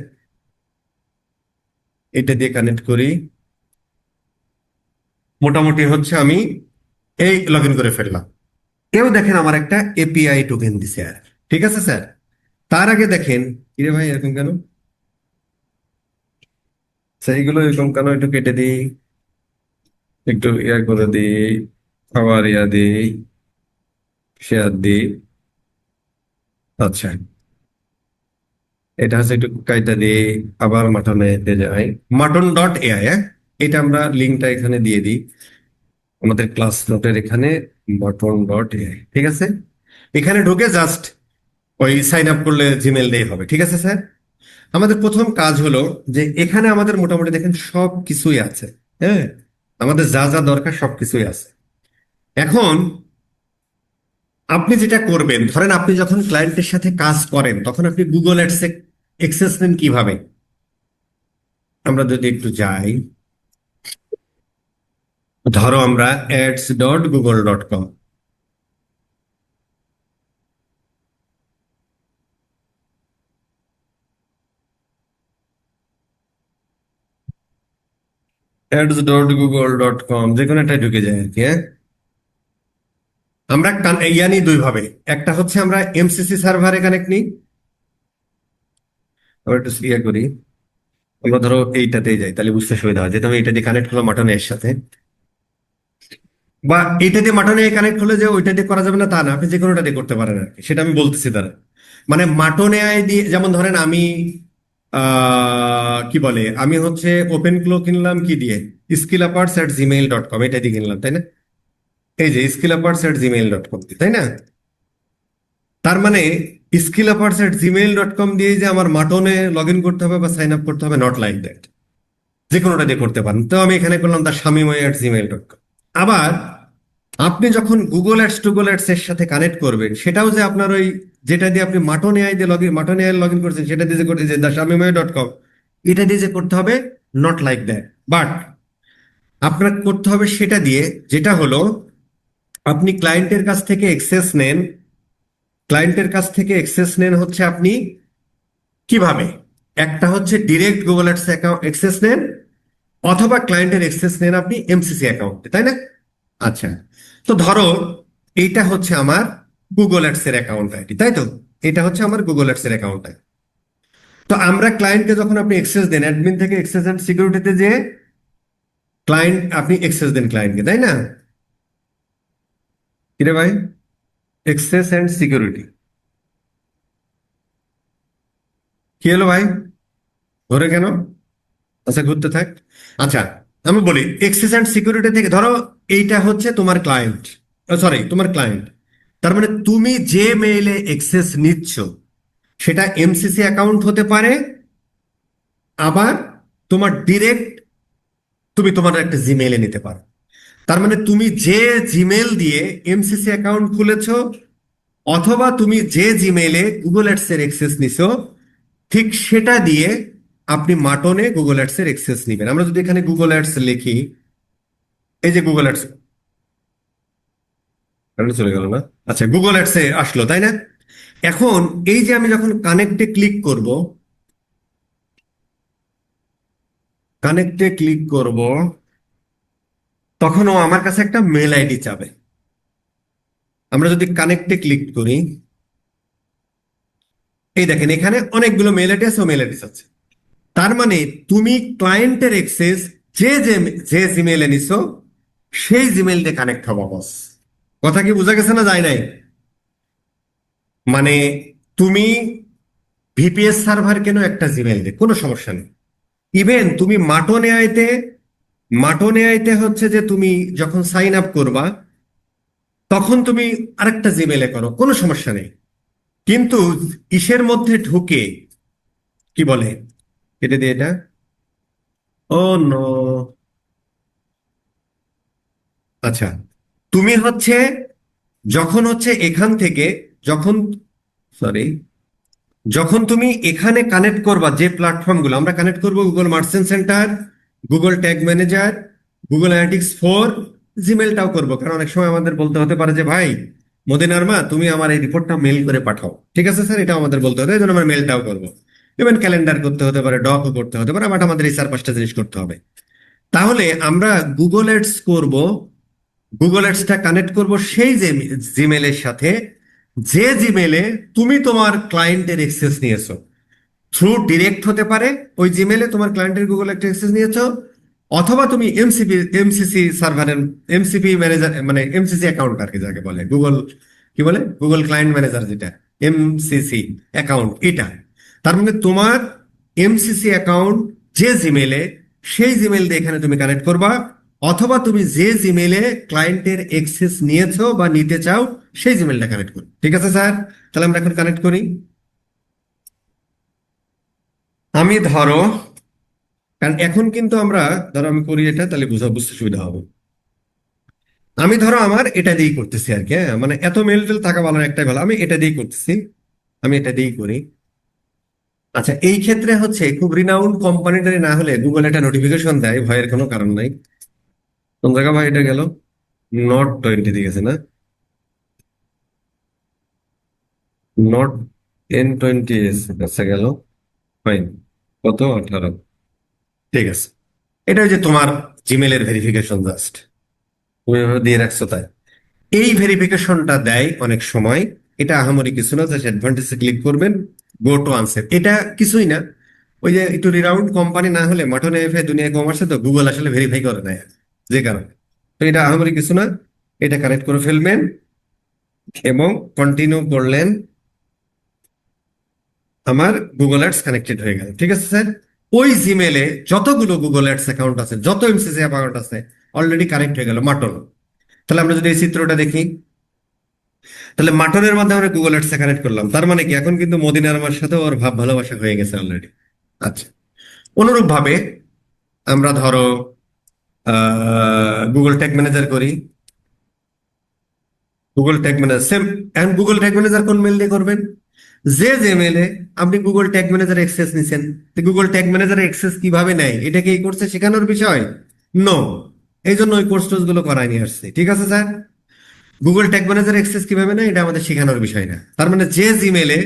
এটা দিয়ে কানেক্ট করি। মোটামুটি হচ্ছে আমি এই লগ ইন করে ফেললাম। কেউ দেখেন আমার একটা এপিআই টোকেন দিছে আর, ঠিক আছে স্যার? তার আগে দেখেন, কিরে ভাই এরকম কেন, স্যার এইগুলো এরকম কেন, একটু কেটে দিই, একটু ইয়া করে দিই, আবার ইয়া দিই, শেয়ার দিই। আচ্ছা, এটা হচ্ছে একটু কাইটা দিই, আবার মাটনে যাই, মাটন ডট এআই, হ্যাঁ, এটা আমরা লিঙ্কটা এখানে দিয়ে দিই আমাদের ক্লাস নোটের এখানে, মাটন ডট এআই, ঠিক আছে? এখানে ঢুকে জাস্ট ওই সাইন আপ করলে জিমেল দিয়ে হবে, ঠিক আছে স্যার? আমাদের প্রথম কাজ হলো যে এখানে আমাদের মোটামুটি দেখেন সব কিছুই আছে, হ্যাঁ, আমাদের যা যা দরকার সব কিছুই আছে। এখন আপনি যেটা করবেন, ধরেন আপনি যখন ক্লায়েন্টের সাথে কাজ করেন তখন আপনি গুগল অ্যাডস এক্সেস নেন কিভাবে? আমরা যদি একটু যাই, ধরো আমরা ads.google.com, ads.google.com যে কোনো একটা ঢুকে যায় আর কি, হ্যাঁ। আমরা ইয়া নিই দুই ভাবে, একটা হচ্ছে আমরা এমসিসি সার্ভারে কানেক্ট নিই, আবার একটু ইয়া করি, আমরা ধরো এইটাতেই যাই, তাহলে বুঝতে সুবিধা হয়, যেহেতু আমি এটা দিয়ে কানেক্ট হলো মাটনের সাথে, বা এইটা দিয়ে মাটনে কানেক্ট হলে যে ওইটা দিয়ে করা যাবে না তা না, আপনি যে কোনোটা দিয়ে করতে পারেন আর কি, সেটা আমি বলতেছি দাঁড়া। মানে মাটনে আই দিয়ে, যেমন ধরেন আমি কি বলে, আমি হচ্ছে ওপেন ক্লো কিনলাম কি দিয়ে, skillupperts@gmail.com, এটা দিয়ে কিনলাম, তাই না? এই যে skillupperts@gmail.com, তাই না? তার মানে skillupperts@gmail.com দিয়ে যে আমার মাটনে লগ ইন করতে হবে বা সাইন আপ করতে হবে, নট লাইক দ্যাট। যে কোনোটা দিয়ে করতে পারেন। তো আমি এখানে করলাম দা শামিম@gmail.com। আবার আপনি যখন গুগল অ্যাডস টুগল অ্যাডস এর সাথে কানেক্ট করবেন, সেটাও যে আপনার ওই যেটা দিয়ে আপনি মাটন এআই দিয়ে মাটন এআই লগ ইন করছেন সেটা দিয়ে যে করতে, যে দাশামিময়.com, এটা দিয়ে যে করতে হবে, নট লাইক দ্যাট। বাট আপনার করতে হবে সেটা দিয়ে, যেটা হলো আপনি ক্লায়েন্টের কাছ থেকে এক্সেস নেন। ক্লায়েন্টের কাছ থেকে এক্সেস নেন হচ্ছে আপনি কিভাবে, একটা হচ্ছে direct Google ads account access নেন, অথবা ক্লায়েন্টের এক্সেস নেন আপনি এমসিসি অ্যাকাউন্টে, তাই না? আচ্ছা, তো ধরো এইটা হচ্ছে আমার গুগল অ্যাডস এর অ্যাকাউন্ট আইডি, তাই তো? এটা হচ্ছে আমার গুগল অ্যাডস এর অ্যাকাউন্ট আইডি। তো আমরা ক্লায়েন্টকে যখন আপনি এক্সেস দেন, অ্যাডমিন থেকে এক্সেস এন্ড সিকিউরিটিতে যে ক্লায়েন্ট, আপনি এক্সেস দেন ক্লায়েন্টকে, তাই না? কিরে ভাই, এক্সেস এন্ড সিকিউরিটি কি হলো ভাই? ধরে কেন? আচ্ছা, ঘুরতে থাক। আচ্ছা, আমি বলি এক্সেস অ্যান্ড সিকিউরিটি থেকে ধরো এইটা হচ্ছে তোমার ক্লায়েন্ট, সরি তোমার ক্লায়েন্ট। তার মানে তুমি যে মেইলে অ্যাক্সেস নিচ্ছ সেটা এমসিসি অ্যাকাউন্ট হতে পারে, আবার তোমার ডিরেক্ট তুমি তোমার একটা জিমেইলে নিতে পারো। তার মানে তুমি যে জিমেইল দিয়ে এমসিসি অ্যাকাউন্ট খুলেছো, অথবা তুমি যে জিমেইলে গুগল অ্যাডস এর অ্যাক্সেস নিছো, ঠিক সেটা দিয়ে আপনি মাটনে গুগল অ্যাডস এর অ্যাক্সেস নিবেন। আমরা যদি এখানে গুগল অ্যাডস লিখি, এই যে গুগল অ্যাডস, কারেন্ট চলে গেল না? আচ্ছা, গুগল অ্যাডস এ আসলো, তাই না? এখন এই যে আমি যখন কানেক্টে ক্লিক করব, কানেক্টে ক্লিক করব, তখন ও আমার কাছে একটা মেল আইডি চাবে। আমরা যদি কানেক্টে ক্লিক করি, এই দেখেন এখানে অনেকগুলো মেল আইডি আছে ও মেল আইডি আছে। তার মানে তুমি ক্লায়েন্টের এক্সেস যে যে যে জিমেইলে নিছো সেই জিমেইল দিয়ে কানেক্ট হবো বস। কথা কি বোঝা গেছে না যায় নাই? মানে তুমি ভিপিএস সার্ভার কেন একটা জিমেইল দিয়ে, কোনো সমস্যা নেই। ইভেন তুমি মাটন এআইতে, মাটন এআইতে হচ্ছে যে তুমি যখন সাইন আপ করবা তখন তুমি আরেকটা জিমেইলে করো, কোনো সমস্যা নেই। কিন্তু ইসের মধ্যে ঢুকে, কি বলে, কেটে দিয়ে এটা, ও নো, আচ্ছা, তুমি হচ্ছে যখন হচ্ছে এখান থেকে, যখন, সরি, যখন তুমি এখানে কানেক্ট করবা যে প্ল্যাটফর্মগুলো আমরা কানেক্ট করবো, Google merchant centre, Google tag manager, Google analytics 4, জিমেলটাও করবো, কারণ অনেক সময় আমাদের বলতে হতে পারে যে ভাই মদিনার মা তুমি আমার এই রিপোর্টটা মেল করে পাঠাও, ঠিক আছে স্যার, এটাও আমাদের বলতে হবে, এই জন্য আমরা মেলটাও করবো। ইভেন ক্যালেন্ডার করতে হতে পারে, ডকও করতে হতে পারে, বাট আমাদের এই 4-5টা জিনিস করতে হবে। তাহলে আমরা গুগল অ্যাডস করব, গুগল অ্যাডসটা কানেক্ট করব সেই যে জিমেলের সাথে যে জিমেলে তুমি তোমার ক্লায়েন্টের অ্যাক্সেস নিয়েছো। থ্রু ডিরেক্ট হতে পারে, ওই জিমেলে তোমার ক্লায়েন্টের গুগল একটা অ্যাক্সেস নিয়েছো, অথবা তুমি এমসিসি সার্ভারের এমসিপি ম্যানেজার, মানে এমসিসি অ্যাকাউন্ট আর কি যাকে বলে গুগল, কি বলে, গুগল ক্লায়েন্ট ম্যানেজার, যেটা এমসিসি অ্যাকাউন্ট এটা। তার মানে তোমার এমসিসি অ্যাকাউন্ট যে জিমেলে, সেই জিমেল দিয়ে এখানে তুমি কানেক্ট করবা, অথবা তুমি যে জিমেলে ক্লায়েন্টের অ্যাক্সেস নিয়েছো বা নিতে চাও সেই জিমেলটা কানেক্ট করো। ঠিক আছে স্যার, তাহলে আমরা এখন কানেক্ট করি। আমি ধরো, কারণ এখন কিন্তু আমরা, ধরো আমি করি এটা, তাহলে বুঝতে সুবিধা হবে। আমি ধরো আমার এটা দিয়েই করতেছি আর কি, হ্যাঁ, মানে এত মেল টেল থাকা ভালো না, একটাই ভালো, আমি এটা দিয়েই করতেছি, আমি এটা দিয়েই করি। আচ্ছা, এই ক্ষেত্রে হচ্ছে খুব রিনাউন্ড কোম্পানিটারি না হলে গুগল একটা নোটিফিকেশন দেয়, ভয়ের কোনো কারণ নাই। কোন জায়গা ভাই এটা গেল? নট 20 দিয়ে গেছে না? নট N20 আচ্ছা গেল, ফাইন। কত, 18, ঠিক আছে। এটা ওই যে তোমার জিমেলের ভেরিফিকেশন জাস্ট তুমি এভাবে দিয়ে রাখছো তাই। এই ভেরিফিকেশনটা দেয় অনেক সময়, এটা আহামরি কিছু না, জাস্ট অ্যাডভান্টেজে ক্লিক করবেন, গো টু আনসার, এটা কিছুই না। ওই যে একটু রিরাউন্ড কোম্পানি না হলে, মাঠনে এফে দুনিয়া কমার্সে তো গুগল আসলে ভেরিফাই করে না, যে কারণে। তো এটা আহামরি কিছু না, এটা কানেক্ট করে ফেলবেন এবং কন্টিনিউ করলেন, আমার গুগল অ্যাডস কানেক্টেড হয়ে গেল। ঠিক আছে স্যার, ওই জিমেলে যতগুলো গুগল অ্যাডস অ্যাকাউন্ট আছে, যত এমসিসি অ্যাকাউন্ট আছে, অলরেডি কানেক্ট হয়ে গেল মাটন। তাহলে আমরা যদি এই চিত্রটা দেখি, তাহলে মাটনের মাধ্যমে আমরা গুগল অ্যাডসে কানেক্ট করলাম, তার মানে কি এখন কিন্তু মদিনার আমার সাথে ওর ভাব ভালোবাসা হয়ে গেছে অলরেডি। আচ্ছা, অনুরূপ ভাবে আমরা ধরো গুগল ট্যাগ ম্যানেজার করি, গুগল ট্যাগ ম্যানেজার সেম। এখন গুগল ট্যাগ ম্যানেজার কোন মেল দিয়ে করবেন? যে যে মেলে আপনি গুগল ট্যাগ ম্যানেজার অ্যাক্সেস নিছেন, গুগল ট্যাগ ম্যানেজার অ্যাক্সেস কিভাবে নেয়, এটা কি এই কোর্সে শেখানোর বিষয়? নো, এই জন্য ওই কোর্স টোর্স গুলো করাই নিয়ে আসছে। ঠিক আছে sir, Google tag manager access কিভাবে নেয় এটা আমাদের শেখানোর বিষয় না। তার মানে যে জিমেলে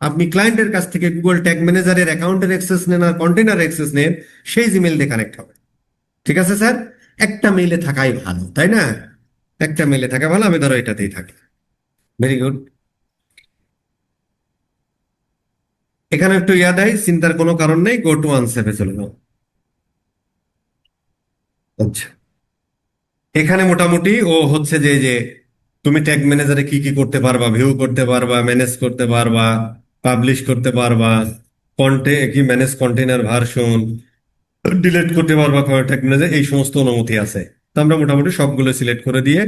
আপনি ক্লায়েন্টের কাছ থেকে গুগল ট্যাগ ম্যানেজারের অ্যাকাউন্টের অ্যাক্সেস নেন আর কন্টেনার অ্যাক্সেস নেন, সেই জিমেল দিয়ে কানেক্ট হবে। ঠিক আছে স্যার, একটা মেইলে থাকাই ভালো, তাই না? একটা মেইলে থাকা ভালো, আমি ধরো এটাতেই থাকি। Very good. এখানে একটু ইয়াদ হয়, চিন্তার কোনো কারণ নেই, গো টু আনসেভে চলে যাও। আচ্ছা, এখানে মোটামুটি ও হচ্ছে যে তুমি ট্যাগ ম্যানেজারে কি কি করতে পারবা, ভিউ করতে পারবা, ম্যানেজ করতে পারবা, পাবলিশ করতে পারবা, কি ম্যানেজ কন্টেনার ভার্সন, ডিলিট করতে পারবা ট্যাগ ম্যানেজার, এই সমস্ত অনুমতি আছে। তো আমরা মোটামুটি সবগুলো সিলেক্ট করে দিয়ে,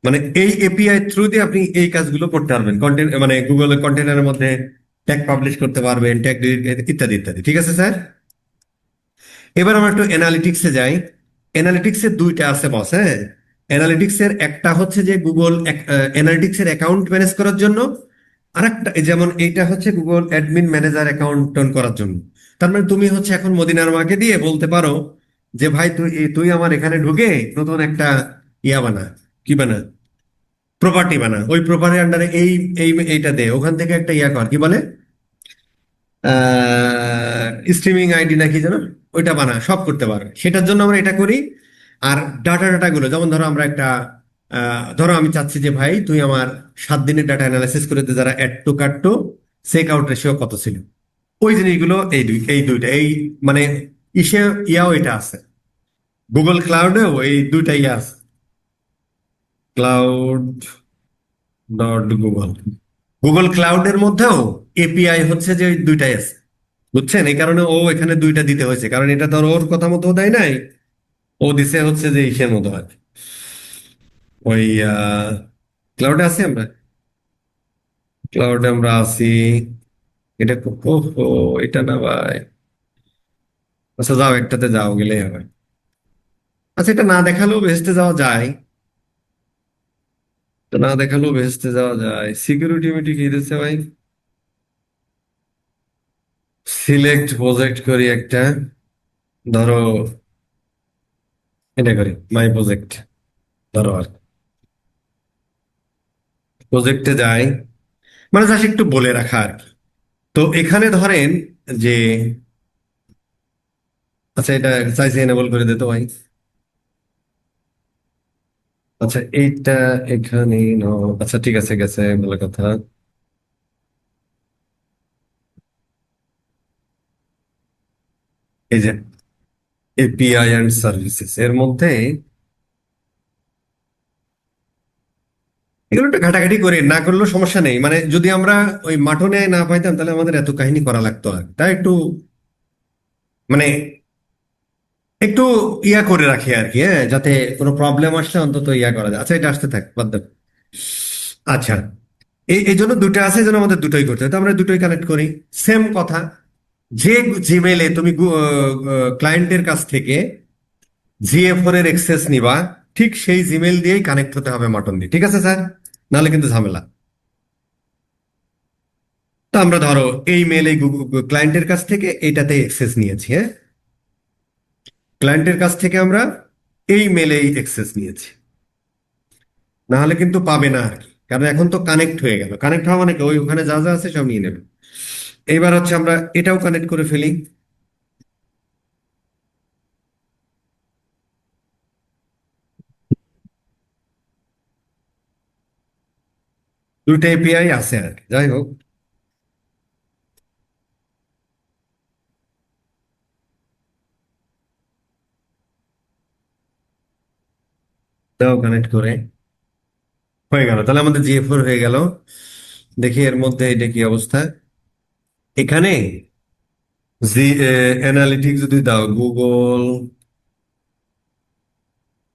মানে এই এপিআই থ্রু দিয়ে আপনি এই কাজগুলো করতে পারবেন, কন্টেন্ট মানে গুগলের কন্টেনারের মধ্যে ট্যাগ পাবলিশ করতে পারবেন, ট্যাগ ইত্যাদি ইত্যাদি। ঠিক আছে স্যার, এবার আমরা একটু অ্যানালিটিক্সে যাই। অ্যানালিটিক্সের দুইটা আছে বস, হ্যাঁ। অ্যানালিটিক্সের একটা হচ্ছে যে গুগল অ্যানালিটিক্সের অ্যাকাউন্ট ম্যানেজ করার জন্য, আর একটা যেমন এইটা হচ্ছে গুগল অ্যাডমিন ম্যানেজার অ্যাকাউন্ট করার জন্য। তার মানে তুমি হচ্ছে এখন মদিনার মাকে দিয়ে বলতে পারো যে ভাই তুই তুই আমার এখানে ঢুকে নতুন একটা ইয়া বানা, কি বানা, প্রপার্টি বানা, ওই প্রপার্টির আন্ডারে এইটা দে, ওখান থেকে একটা ইয়া কর, কি বলে, স্ট্রিমিং আইডি নাকি যেন, ওইটা বানা, সব করতে পারবে। সেটার জন্য আমরা এটা করি। আর ডাটা গুলো যেমন ধরো আমরা একটা ধরো আমি চাচ্ছি যে ভাই তুই আমার 7 দিনের ডাটা অ্যানালাইসিস করে দে, যারা add to cart to check out ratio কত ছিল। ওই জিনিসগুলো এই দুইটা এই মানে ইসে ইয়াও এটা আছে, গুগল ক্লাউডেও এই দুইটা ইয়া আছে, ক্লাউড ডট গুগল, গুগল ক্লাউডের মধ্যেও এপিআই হচ্ছে যে ওই দুইটাই আছে, বুঝছেন? এই কারণে ও এখানে দুইটা দিতে হয়েছে, কারণ এটা তো আর ওর কথা মতো দেয় নাই, ও দিছে হচ্ছে যে ইসের মতো আর কি। ওই ক্লাউডে আছি আমরা, ক্লাউডে আমরা আছি। এটা ওহো, এটা না ভাই। আচ্ছা যাও, একটাতে যাও, গেলেই হবে। আচ্ছা, এটা না দেখালেও ভেস্তে যাওয়া যায়, এটা না দেখালেও ভেস্তে যাওয়া যায়। সিকিউরিটি মিটি কি দিচ্ছে ভাই? সিলেক্ট প্রজেক্ট করি একটা, ধরো এটা করি মাই প্রজেক্ট, ধরো আর প্রজেক্টে যাই, মানে জাস্ট একটু বলে রাখা আর কি। তো এখানে ধরেন যে, আচ্ছা এটা চাইছে এনেবল করে দিতে ভাই। আচ্ছা এইটা এখানে আচ্ছা ঠিক আছে, গেছে ভালো কথা। এই যে এপিআই অ্যান্ড সার্ভিসেস এর মধ্যে এগুলো একটু ঘাটাঘাটি করে না করলেও সমস্যা নেই, মানে যদি আমরা ওই মাঠনে না পাইতাম তাহলে আমাদের এত কাহিনী করা লাগতো আর, তাই একটু মানে একটু ইয়া করে রাখি আর কি, হ্যাঁ, যাতে কোনো প্রবলেম আসলে অন্তত ইয়া করা যায়। আচ্ছা এটা আসতে থাক, বাদ দাও। আচ্ছা, এই জন্য দুটো আছে, এই জন্য আমাদের দুটোই করতে হয়, তো আমরা দুটোই কানেক্ট করি। সেম কথা, যে জিমেলে তুমি ক্লায়েন্টের কাছ থেকে জিএফওর এর এক্সেস নিবা, ঠিক সেই জিমেল দিয়েই কানেক্ট হতে হবে মাটন দিয়ে। ঠিক আছে স্যার, নাহলে কিন্তু ঝামেলা। তো আমরা ধরো এই মেল এই ক্লায়েন্টের কাছ থেকে এইটাতে এক্সেস নিয়েছি, হ্যাঁ, ক্লায়েন্টের কাছ থেকে আমরা এই মেলেই এক্সেস নিয়েছি, না হলে কিন্তু পাবে না আর কি, কারণ এখন তো কানেক্ট হয়ে গেল। কানেক্ট হওয়া মানে কি, ওই ওখানে যা যা আছে সব নিয়ে নেবে। এইবার হচ্ছে আমরা এটাও কানেক্ট করে ফেলি। দুইটা এপিআই আছে আর কি, যাই হোক এটাও কানেক্ট করে হয়ে গেল, তাহলে আমাদের জিএফওর হয়ে গেল। দেখি এর মধ্যে এটা কি অবস্থা। এখানে জি অ্যানালিটিক্স যদি দাও, Google,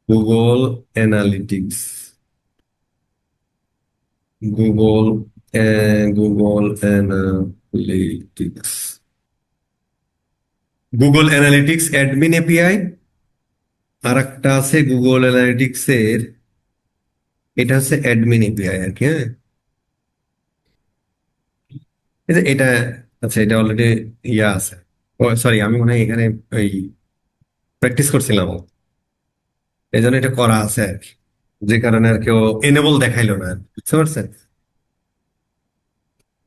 Google analytics, Google, Google analytics, Google analytics admin API, আর একটা আছে গুগল অ্যানালিটিক্স এর, এটা হচ্ছে অ্যাডমিন এপিআই আর কি, হ্যাঁ। এই যে এটা, আচ্ছা এটা অলরেডি ইয়া আছে। ও সরি, আমি মনে হয় এখানে ওই প্র্যাকটিস করছিলাম, এই জন্য এটা করা আছে আর কি, যে কারণে আর কেউ এনেবল দেখাইলো না, বুঝতে পারছেন?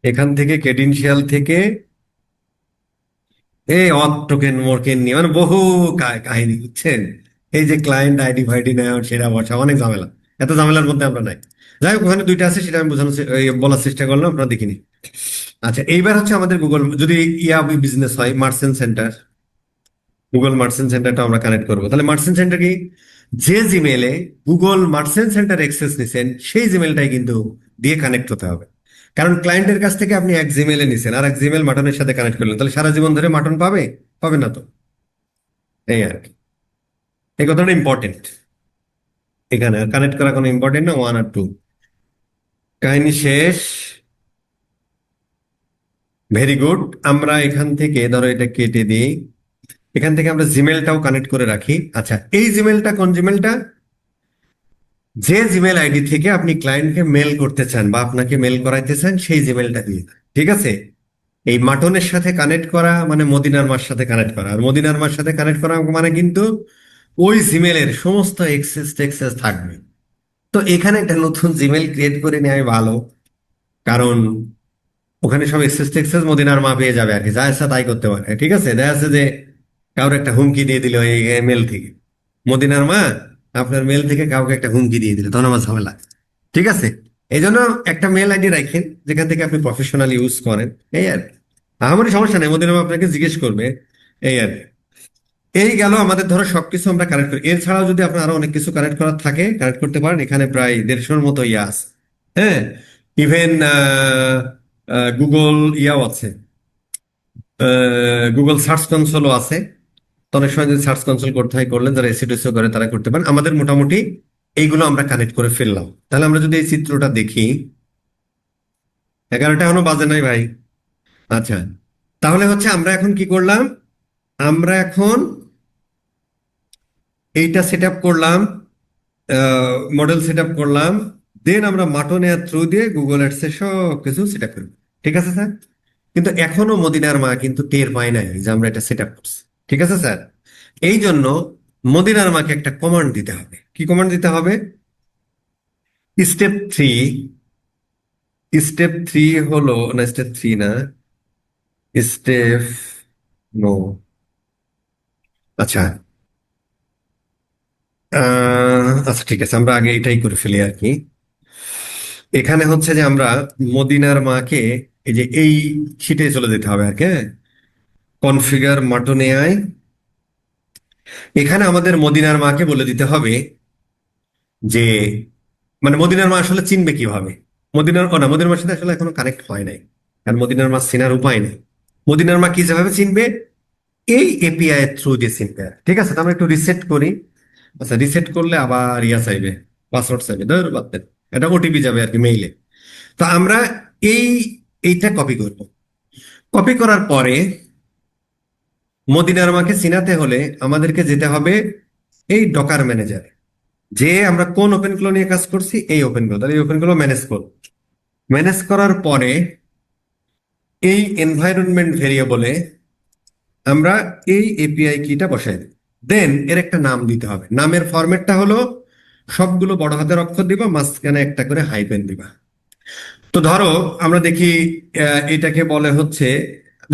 এখান থেকে ক্রেডেনশিয়াল থেকে এই অথ টোকেন মোরকেন নিয়ে মানে বহু কাহিনী, বুঝছেন? এই যে ক্লায়েন্ট আইডি ফাইডি নেওয়া, সেটা বসা, অনেক ঝামেলা। এত ঝামেলার মধ্যে আমরা নাই। যাই হোক, ওখানে দুইটা আছে, সেটা আমি বলার চেষ্টা করলাম, আপনারা দেখিনি। আচ্ছা এইবার হচ্ছে আমাদের গুগল যদি ইয়া বিজনেস হয়, মার্চেন্ট সেন্টার, গুগল মার্চেন্ট সেন্টারটা আমরা কানেক্ট করবো। তাহলে মার্চেন্ট সেন্টার কি, যে জিমেলে গুগল মার্চেন্ট সেন্টার অ্যাক্সেস নিছেন সেই জিমেলটাই কিন্তু দিয়ে কানেক্ট হতে হবে। কারণ ক্লায়েন্টের কাছ থেকে আপনি এক জিমেলে নিছেন আর এক জিমেল মাটনের সাথে কানেক্ট করলেন, তাহলে সারা জীবন ধরে মাটন পাবে? পাবে না তো। এই আর কি, এই কথাটা ইম্পর্টেন্ট। এখানে কানেক্ট করা কোনো ইম্পর্টেন্ট না, 1 আর 2। কাহিনী শেষ। Very good. আমরা এখান থেকে ধরো এটা কেটে দিই, এখান থেকে আমরা জিমেলটাও কানেক্ট করে রাখি। আচ্ছা, এই জিমেলটা কোন জিমেলটা? যে জিমেল আইডি থেকে আপনি ক্লায়েন্টকে মেল করতে চান বা আপনাকে মেল করাইতে চান সেই জিমেলটা দিয়ে দেন। ঠিক আছে? এই মাটনের সাথে কানেক্ট করা মানে মদিনার মার সাথে কানেক্ট করা, আর মদিনার মার সাথে কানেক্ট করা মানে কিন্তু ওই জিমেলের সমস্ত এক্সেস টেক্সেস থাকবে। তো এখানে একটা নতুন জিমেল ক্রিয়েট করে নেওয়াই ভালো, কারণ ওখানে সব এক্সেস টেক্সেস মদিনার মা পেয়ে যাবে আর কি, যা ইচ্ছা তাই করতে পারে। ঠিক আছে? দেখা যাচ্ছে যে কারোর একটা হুমকি দিয়ে দিল এই মেল থেকে, মদিনার মা আপনার মেল থেকে কাউকে একটা হুমকি দিয়ে দিল, তখন আমার ঝামেলা। ঠিক আছে? এই জন্য একটা মেল আইডি রাখেন যেখান থেকে আপনি প্রফেশনাল ইউজ করেন। এই আর কি। আমারই সমস্যা নেই, মদিনার মা আপনাকে জিজ্ঞেস করবে। এই আর কি। এই গেল আমাদের, ধরো সবকিছু আমরা কানেক্ট করি। এছাড়াও যদি আপনার আরো অনেক কিছু কানেক্ট করার থাকে কানেক্ট করতে পারেন। এখানে প্রায় 150-র মতো ইয়া আছে। হ্যাঁ, ইভেন গুগল ইয়াও আছে, গুগল সার্চ কনসোলও আছে। তো অনেক সময় যদি সার্চ কনসোল করতে হয় করলেন, যারা এসিডিসিও করে তারা করতে পারেন। আমাদের মোটামুটি এইগুলো আমরা কানেক্ট করে ফেললাম। তাহলে আমরা যদি এই চিত্রটা দেখি, 11টা এখনো বাজে নাই ভাই। আচ্ছা, তাহলে হচ্ছে আমরা এখন কি করলাম, আমরা এখন এইটা সেট আপ করলাম, মডেল সেট আপ করলাম, দেন আমরা মাটন এর থ্রু দিয়ে গুগল অ্যাডস এর সব কিছু সেট আপ করব। ঠিক আছে স্যার? কিন্তু এখনো মদিনার মা কিন্তু টের পায় নাই যে আমরা এটা সেট আপ করছি। ঠিক আছে স্যার? এই জন্য মদিনার মাকে একটা কমান্ড দিতে হবে। কি কমান্ড দিতে হবে? স্টেপ 3। স্টেপ 3 হলো, না স্টেপ 3 না, স্টেপ, নো, আচ্ছা, আচ্ছা ঠিক আছে, আমরা আগে এটাই করে ফেলি আর কি। এখানে হচ্ছে যে আমরা মদিনার মাকে এই যে এই শিটে চলে যেতে হবে আর কি। কনফিগার মাটন এআই, এখানে আমাদের মদিনার মাকে বলে দিতে হবে যে, মানে মদিনার মা আসলে চিনবে কিভাবে? মদিনার মার সাথে আসলে এখনো কানেক্ট হয় নাই, কারণ মদিনার মা চেনার উপায় নেই। মদিনার মা কি যেভাবে চিনবে, এই এপিআই এর থ্রু দিয়ে চিনবে। ঠিক আছে, তো আমরা একটু রিসেট করি। আচ্ছা, রিসেট করলে আবার ইয়া চাইবে, পাসওয়ার্ড চাইবে, ধর বাদ দেন। এটা ওটিপি যাবে আর কি মেইলে। তো আমরা এই এইটা কপি করব। কপি করার পরে মদিনার মাকে চিনাতে হলে আমাদেরকে যেতে হবে এই ডকার ম্যানেজারে, যে আমরা কোন ওপেন ফ্লো নিয়ে কাজ করছি, এই ওপেন ফ্লো, তাহলে এই ওপেন ফ্লো ম্যানেজ করব। ম্যানেজ করার পরে এই এনভায়রনমেন্ট ভেরিয়েবলে আমরা এই এপিআই কিটা বসাই দিই। দেন এর একটা নাম দিতে হবে। নামের ফরম্যাটটা হলো সবগুলো বড় হাতের অক্ষর দিবা, মাঝখানে একটা করে হাইফেন দিবা। তো ধরো আমরা দেখি, এটাকে বলে হচ্ছে,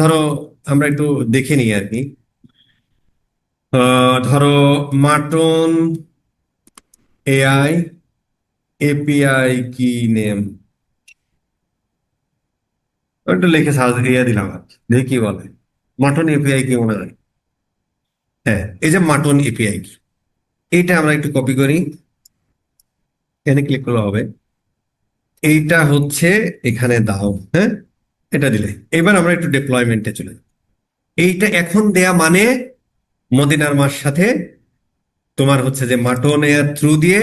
ধরো আমরা একটু দেখে নিই আর কি। ধরো মাটন এআই এপিআই কি নেম, একটু লিখে সার্চ দিয়ে দিলাম আর কি। দেখি কি বলে। মাটন এপিআই কি মনে হয়? হ্যাঁ, এই যে মাটন এপিআই কি, এইটা আমরা একটু কপি করি, এখানে ক্লিক করলে হবে। এইটা হচ্ছে এখানে দাও, হ্যাঁ, এটা দিলে এবার আমরা একটু ডিপ্লয়মেন্টে চলে যাই। এইটা এখন দেয়া মানে মদিনার মার সাথে তোমার হচ্ছে যে মাটন এর থ্রু দিয়ে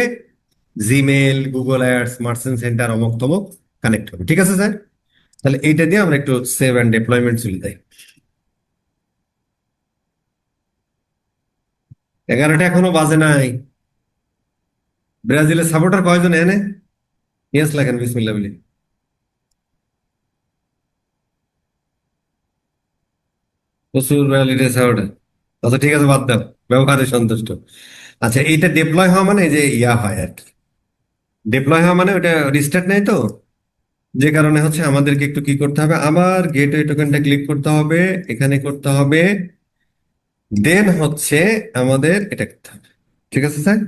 Gmail, Google ads, merchant centre, অমুক তমুক কানেক্ট হবে। ঠিক আছে স্যার? তাহলে এইটা দিয়ে আমরা একটু সেভ অ্যান্ড ডিপ্লয়মেন্ট চলে যাই। 11টা এখনো বাজে নাই। ব্রাজিলের সাপোর্টার কয়জন এনে? ইয়েস লেখেন, বিসমিল্লাহ বলি। প্রচুর ব্রাজিলের সাপোর্টার। আচ্ছা ঠিক আছে, বাদ দাও, ব্যবহারে সন্তুষ্ট। আচ্ছা, এইটা ডিপ্লয় হওয়া মানে যে ইয়া হয় আর কি, ডিপ্লয় হওয়া মানে ওটা রিস্টার্ট নেই তো, যে কারণে হচ্ছে আমাদেরকে একটু কি করতে হবে, আবার গেটওয়ে টোকেনটা ক্লিক করতে হবে, এখানে করতে হবে, দেন হচ্ছে আমাদের এটা করতে হবে। ঠিক আছে স্যার?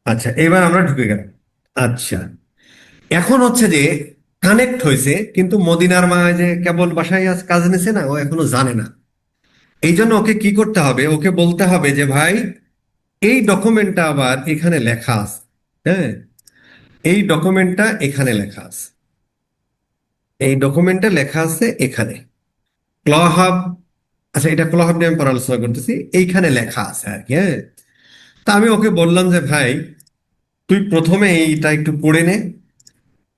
আচ্ছা, এবার আমরা ঢুকে গেলাম। আচ্ছা, এখন হচ্ছে যে কানেক্ট হয়েছে, কিন্তু মদিনার মা যে কেবল বাসায় আজ কাজ নিছে না, ও এখনো জানে না। এই জন্য ওকে কি করতে হবে, ওকে বলতে হবে যে ভাই এই ডকুমেন্টটা আবার এখানে লেখা আছে। হ্যাঁ, এই ডকুমেন্টটা এখানে লেখা আছে, এই ডকুমেন্টে লেখা আছে এখানে ক্লহাব। আচ্ছা, এটা ক্লহাব নিয়ে আমি পরে আলোচনা করতেছি, এইখানে লেখা আছে আর কি। হ্যাঁ, তা আমি ওকে বললাম যে ভাই তুই প্রথমে এইটা একটু পড়ে নে,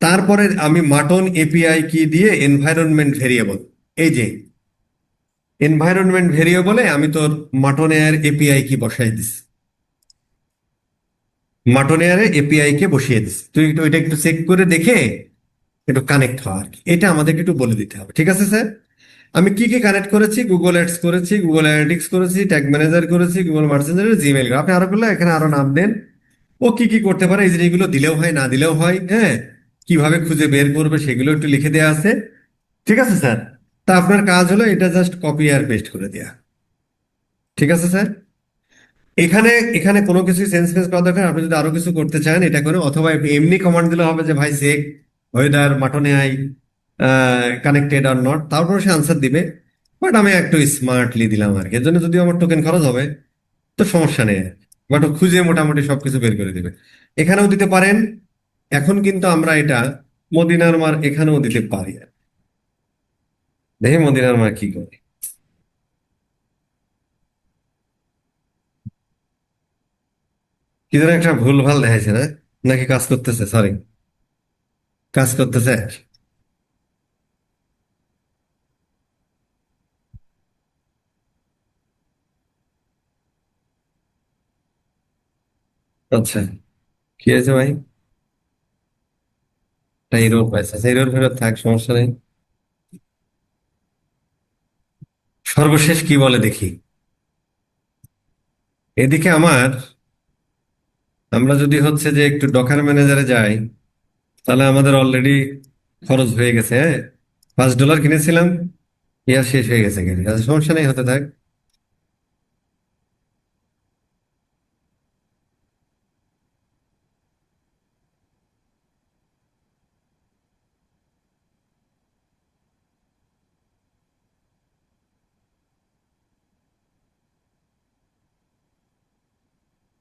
তারপরে আমি মাটন এপিআই কি দিয়ে এনভায়রনমেন্ট ভেরিয়েবল, এই যে এনভায়রনমেন্ট ভেরিয়েবলে আমি তোর মাটন এয়ার এপিআই কি বসাই দিস, মাটন এয়ারে এপিআই কে বসিয়ে দিস, তুই একটু ওইটা একটু চেক করে দেখে একটু কানেক্ট হওয়া আর কি। এটা আমাদেরকে একটু বলে দিতে হবে, ঠিক আছে স্যার? আমি কি কি কানেক্ট করেছি, গুগল অ্যাডস করেছি, গুগল অ্যানালিটিক্স করেছি, ট্যাগ ম্যানেজার করেছি, গুগল মার্চেন্টার, জিমেইল। আপনি আরো করলে এখানে আরো নাম দেন, ও কি কি করতে পারে, এই জিনিসগুলো দিলেও হয় না দিলেও হয়। হ্যাঁ, কিভাবে খুঁজে বের করবে সেগুলো একটু লিখে দেওয়া আছে। ঠিক আছে স্যার? তা আপনার কাজ হলো এটা জাস্ট কপি আর পেস্ট করে দেওয়া। ঠিক আছে স্যার? এখানে এখানে কোনো কিছু চেঞ্জ ফেঞ্জ করা দরকার, আপনি যদি আরো কিছু করতে চান এটা করে, অথবা এমনি কমান্ড দিলে হবে যে ভাই চেক ওয়েদার মাটনে আই কানেক্টেড আর নট, তারপর সে আনসার দিবে। বাট আমি একটু স্মার্টলি দিলাম আর কি, এর জন্য যদি আমার টোকেন খরচ হবে তো সমস্যা নেই। বাট ও খুঁজে মোটামুটি সবকিছু বের করে দিবে। এখানেও দিতে পারেন। এখন কিন্তু আমরা এটা মদিনার মার এখানেও দিতে পারি। দেখি মদিনার মার কি করে। কি যেন একটা ভুল ভাল দেখাইছে না, নাকি কাজ করতেছে? সরি, কাজ করতেছে। আচ্ছা, কি হয়েছে ভাই? একটা এরর পাইছে, আচ্ছা এরর ফেরত থাক, সমস্যা নেই। সর্বশেষ কি বলে দেখি। এদিকে আমার, আমরা যদি হচ্ছে যে একটু ডকার ম্যানেজারে যাই, তাহলে আমাদের অলরেডি খরচ হয়ে গেছে। হ্যাঁ, $5 কিনেছিলাম, ইয়ার শেষ হয়ে গেছে গেলে, আচ্ছা সমস্যা নেই, হতে থাক।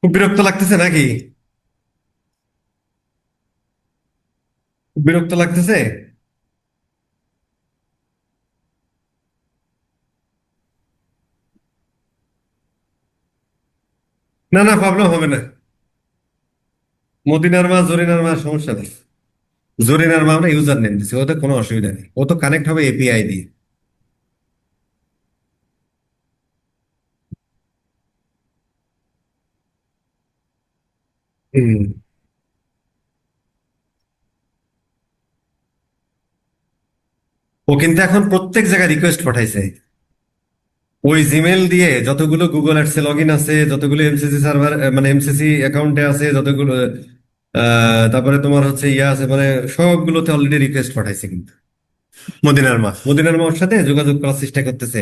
খুব বিরক্ত লাগতেছে নাকি? খুব বিরক্ত লাগতেছে? না না, প্রবলেম হবে না। মদিনার মা জরিনার মা সমস্যা নেই। জরিনার মা আমরা ইউজার নেম দিচ্ছি, ওতে কোনো অসুবিধা নেই, ও তো কানেক্ট হবে এপিআই দিয়ে। হুম। ও কিন্তু এখন প্রত্যেক জায়গায় রিকোয়েস্ট পাঠাইছে, ওই জিমেল দিয়ে যতগুলো গুগল অ্যাডসে লগ ইন আছে, যতগুলো এমসিসি সার্ভার মানে এমসিসি অ্যাকাউন্টে আছে, যতগুলো তারপরে তোমার হচ্ছে ইয়ে আছে, মানে সবগুলোতে অলরেডি রিকোয়েস্ট পাঠাইছে কিন্তু। মদিনার মা ওর সাথে যোগাযোগ করার চেষ্টা করতেছে।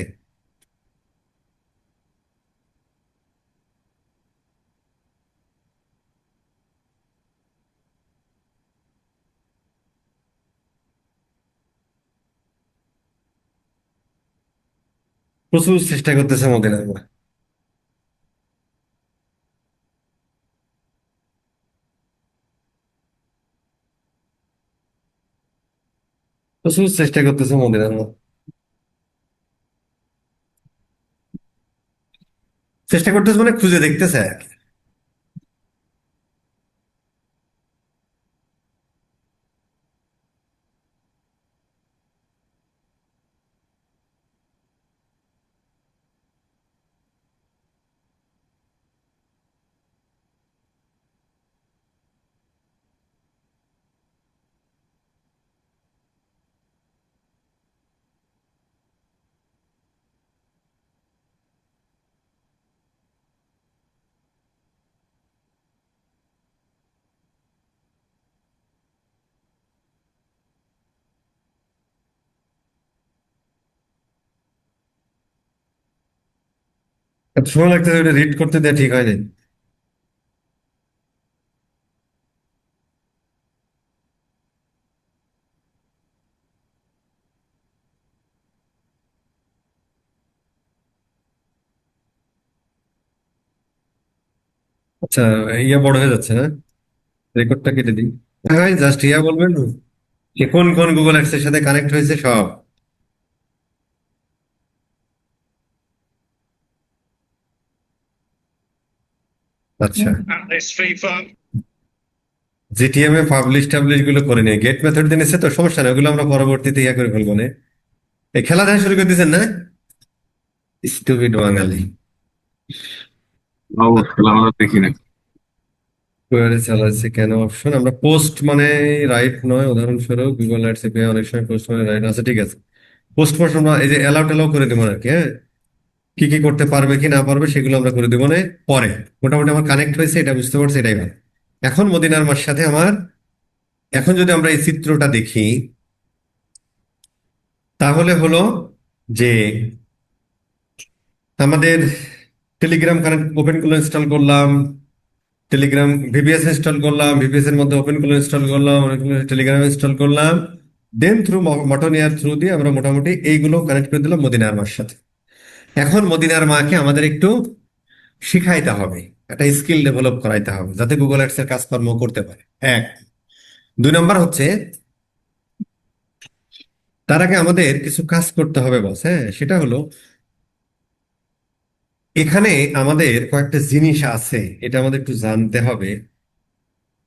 প্রচুর চেষ্টা করতেছে মদিনার মা। প্রচুর চেষ্টা করতেছে মদিনার মা। চেষ্টা করতেছে মানে খুঁজে দেখতেছে আর কি। এত সময় লাগতেছে ওটা রিড করতে, দেয় ঠিক হয়নি। আচ্ছা, ইয়া বড় হয়ে যাচ্ছে না, রেকর্ডটা কেটে দিই। হ্যাঁ, জাস্ট ইয়া বলবেন যে কোন কোন গুগল অ্যাডস এর সাথে কানেক্ট হয়েছে সব। আচ্ছা, জিটিএম এ পাবলিশ টাবলিশ গুলো করে নিয়ে গেট মেথড দিয়ে নিচ্ছে তো সমস্যা নেই, ওগুলো আমরা পরবর্তীতে ইয়া করে ফেলবো না। এই খেলা দেখা শুরু করে দিয়েছেন না, স্টুপিড বাঙালি। অবশ্যই আমরা দেখি না। কোয়ারি চালাচ্ছে কেন অপশন, আমরা পোস্ট মানে রাইট নয়, উদাহরণস্বরূপ গুগল অ্যাডস এপিআই অনেক সময় পোস্ট মানে রাইট আছে, ঠিক আছে। পোস্ট পোস্ট আমরা এই যে অ্যালাউ টেলাও করে দেবো আর কি, হ্যাঁ। কি কি করতে পারবে কি না পারবে সেগুলো আমরা করে দেবো না পরে। মোটামুটি আমার কানেক্ট হয়েছে, এটা বুঝতে পারছি, এটাই ভালো। এখন মদিনার মার সাথে আমার, এখন যদি আমরা এই চিত্রটা দেখি, তাহলে হলো যে আমাদের টেলিগ্রাম কানেক্ট ওপেন করলে ইনস্টল করলাম, টেলিগ্রাম ভিপিএস ইনস্টল করলাম, ভিপিএস এর মধ্যে ওপেন করলে ইনস্টল করলাম, টেলিগ্রাম ইনস্টল করলাম, দেন থ্রু মটনিয়ার থ্রু দিয়ে আমরা মোটামুটি এইগুলো কানেক্ট করে দিলাম মদিনার মার সাথে। এখন মদিনার মাকে আমাদের একটু শিখাইতে হবে, একটা স্কিল ডেভেলপ করাইতে হবে যাতে গুগল অ্যাডস এর কাজকর্ম করতে পারে। এক, দুই নম্বর হচ্ছে তার আগে আমাদের কিছু কাজ করতে হবে বস, হ্যাঁ, সেটা হলো এখানে আমাদের কয়েকটা জিনিস আছে, এটা আমাদের একটু জানতে হবে।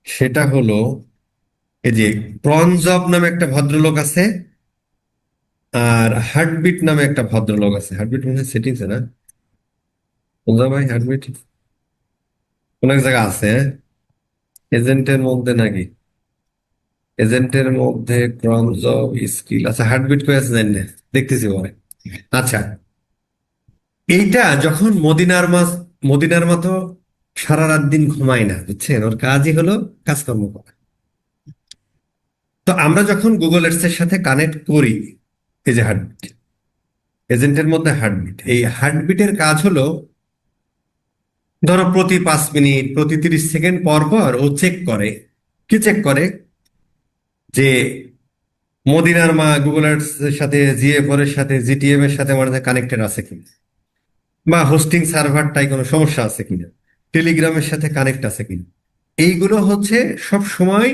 সেটা হলো এই যে প্রনজব নামে একটা ভদ্রলোক আছে, আর হার্টবিট নামে একটা ভদ্রলোক আছে। হার্টবিট মানে সেটিংস না, প্রনজব ভাই হার্টবিট কোন এক জায়গা আছে, হ্যাঁ? এজেন্টের মধ্যে নাকি, এজেন্টের মধ্যে প্রনজব স্কিল, আচ্ছা হার্টবিট কয়ে আছে জানি না, দেখতেছি পরে। আচ্ছা, এইটা যখন মদিনার মতো সারা রাত দিন ঘুমায় না, বুঝছেন, ওর কাজই হলো কাজকর্ম করা। তো আমরা যখন গুগল এডস এর সাথে কানেক্ট করি, এই যে হার্টবিট, এজেন্টের মধ্যে হার্টবিট, এই হার্টবিটের কাজ হলো ধরো প্রতি 5 মিনিট প্রতি 30 সেকেন্ড পর পর ও চেক করে। কি চেক করে, যে মদিনার মা গুগল এডস এর সাথে জিএফআর এর সাথে জিটিএম এর সাথে আমাদের কানেক্টেড আছে কিনা, বা হোস্টিং সার্ভারটাই কোনো সমস্যা আছে কিনা, টেলিগ্রামের সাথে কানেক্ট আছে কিনা। এইগুলো হচ্ছে সব সময়,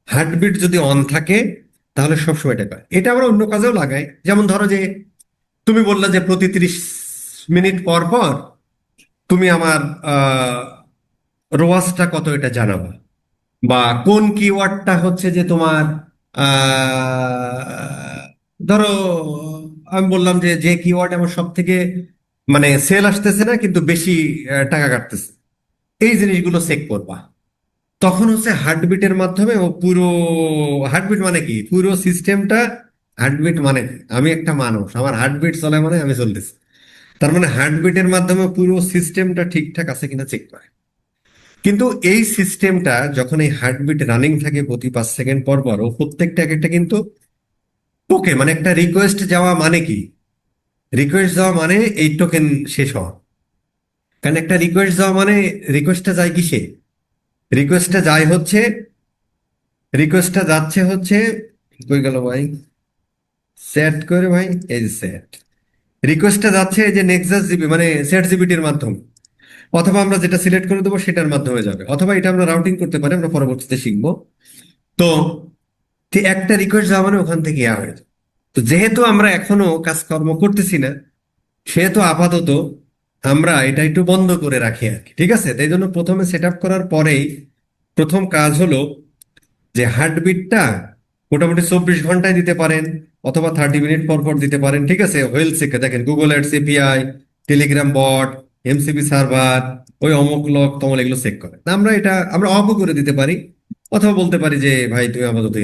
হার্টবিট যদি অন থাকে তাহলে সব সময় এটা করে। এটা আমরা অন্য কাজেও লাগাই, যেমন ধরো যে তুমি বললে যে প্রতি 30 মিনিট পর পর তুমি আমার আহ রোয়াজটা কত এটা জানাবা, বা কোন কিওয়ার্ডটা হচ্ছে যে তোমার ধরো আমি বললাম যে যে কিওয়ার্ড আমার সব থেকে মানে সেল আসতেছে না কিন্তু বেশি টাকা কাটতেছে, এই জিনিসগুলো চেক করবা। তখন হচ্ছে হার্টবিটের মাধ্যমে ও পুরো, হার্টবিট মানে কি পুরো সিস্টেমটা, হার্টবিট মানে কি? আমি একটা মানুষ, আমার হার্টবিট চলে মানে আমি চলতেছি, তার মানে হার্টবিটের মাধ্যমে পুরো সিস্টেমটা ঠিকঠাক আছে কিনা চেক করে। কিন্তু এই সিস্টেমটা যখন এই হার্টবিট রানিং থাকে প্রতি 5 সেকেন্ড পর পর, ও প্রত্যেকটা এক একটা কিন্তু টোকে মানে একটা রিকোয়েস্ট যাওয়া মানে কি, রিকোয়েস্ট যাওয়া মানে এই টোকেন শেষ হওয়া। কারণ একটা রিকোয়েস্ট যাওয়া মানে রিকোয়েস্টটা যায় কিসে, রিকোয়েস্টটা যায় হচ্ছে, রিকোয়েস্টটা যাচ্ছে হচ্ছে, কই গেল ভাই, সেট করে ভাই, এই যে সেট, রিকোয়েস্টটা যাচ্ছে এই যে নেক্সাস জিবি মানে সেট জিবিটির মাধ্যমে, অথবা আমরা যেটা সিলেক্ট করে দেবো সেটার মাধ্যমে যাবে, অথবা এটা আমরা রাউটিং করতে পারি, আমরা পরবর্তীতে শিখবো। তো একটা রিকোয়েস্ট যাওয়া মানে ওখান থেকে ইয়া হয়ে যায়। তো যেহেতু আমরা এখনো কাজকর্ম করতেছি না, সেহেতু আপাতত আমরা এটা একটু বন্ধ করে রাখি আর কি, ঠিক আছে। তাই জন্য প্রথমে সেট আপ করার পরেই প্রথম কাজ হলো যে হার্টবিটটা মোটামুটি 24 ঘন্টায় দিতে পারেন, অথবা 30 মিনিট পর পর দিতে পারেন, ঠিক আছে। ওয়েল চেকে দেখেন Google ads API, Telegram bot, MCP server, ওই অমুক লক তমল এগুলো চেক করে। তা আমরা এটা আমরা অফও করে দিতে পারি, অথবা বলতে পারি যে ভাই তুমি আপাতত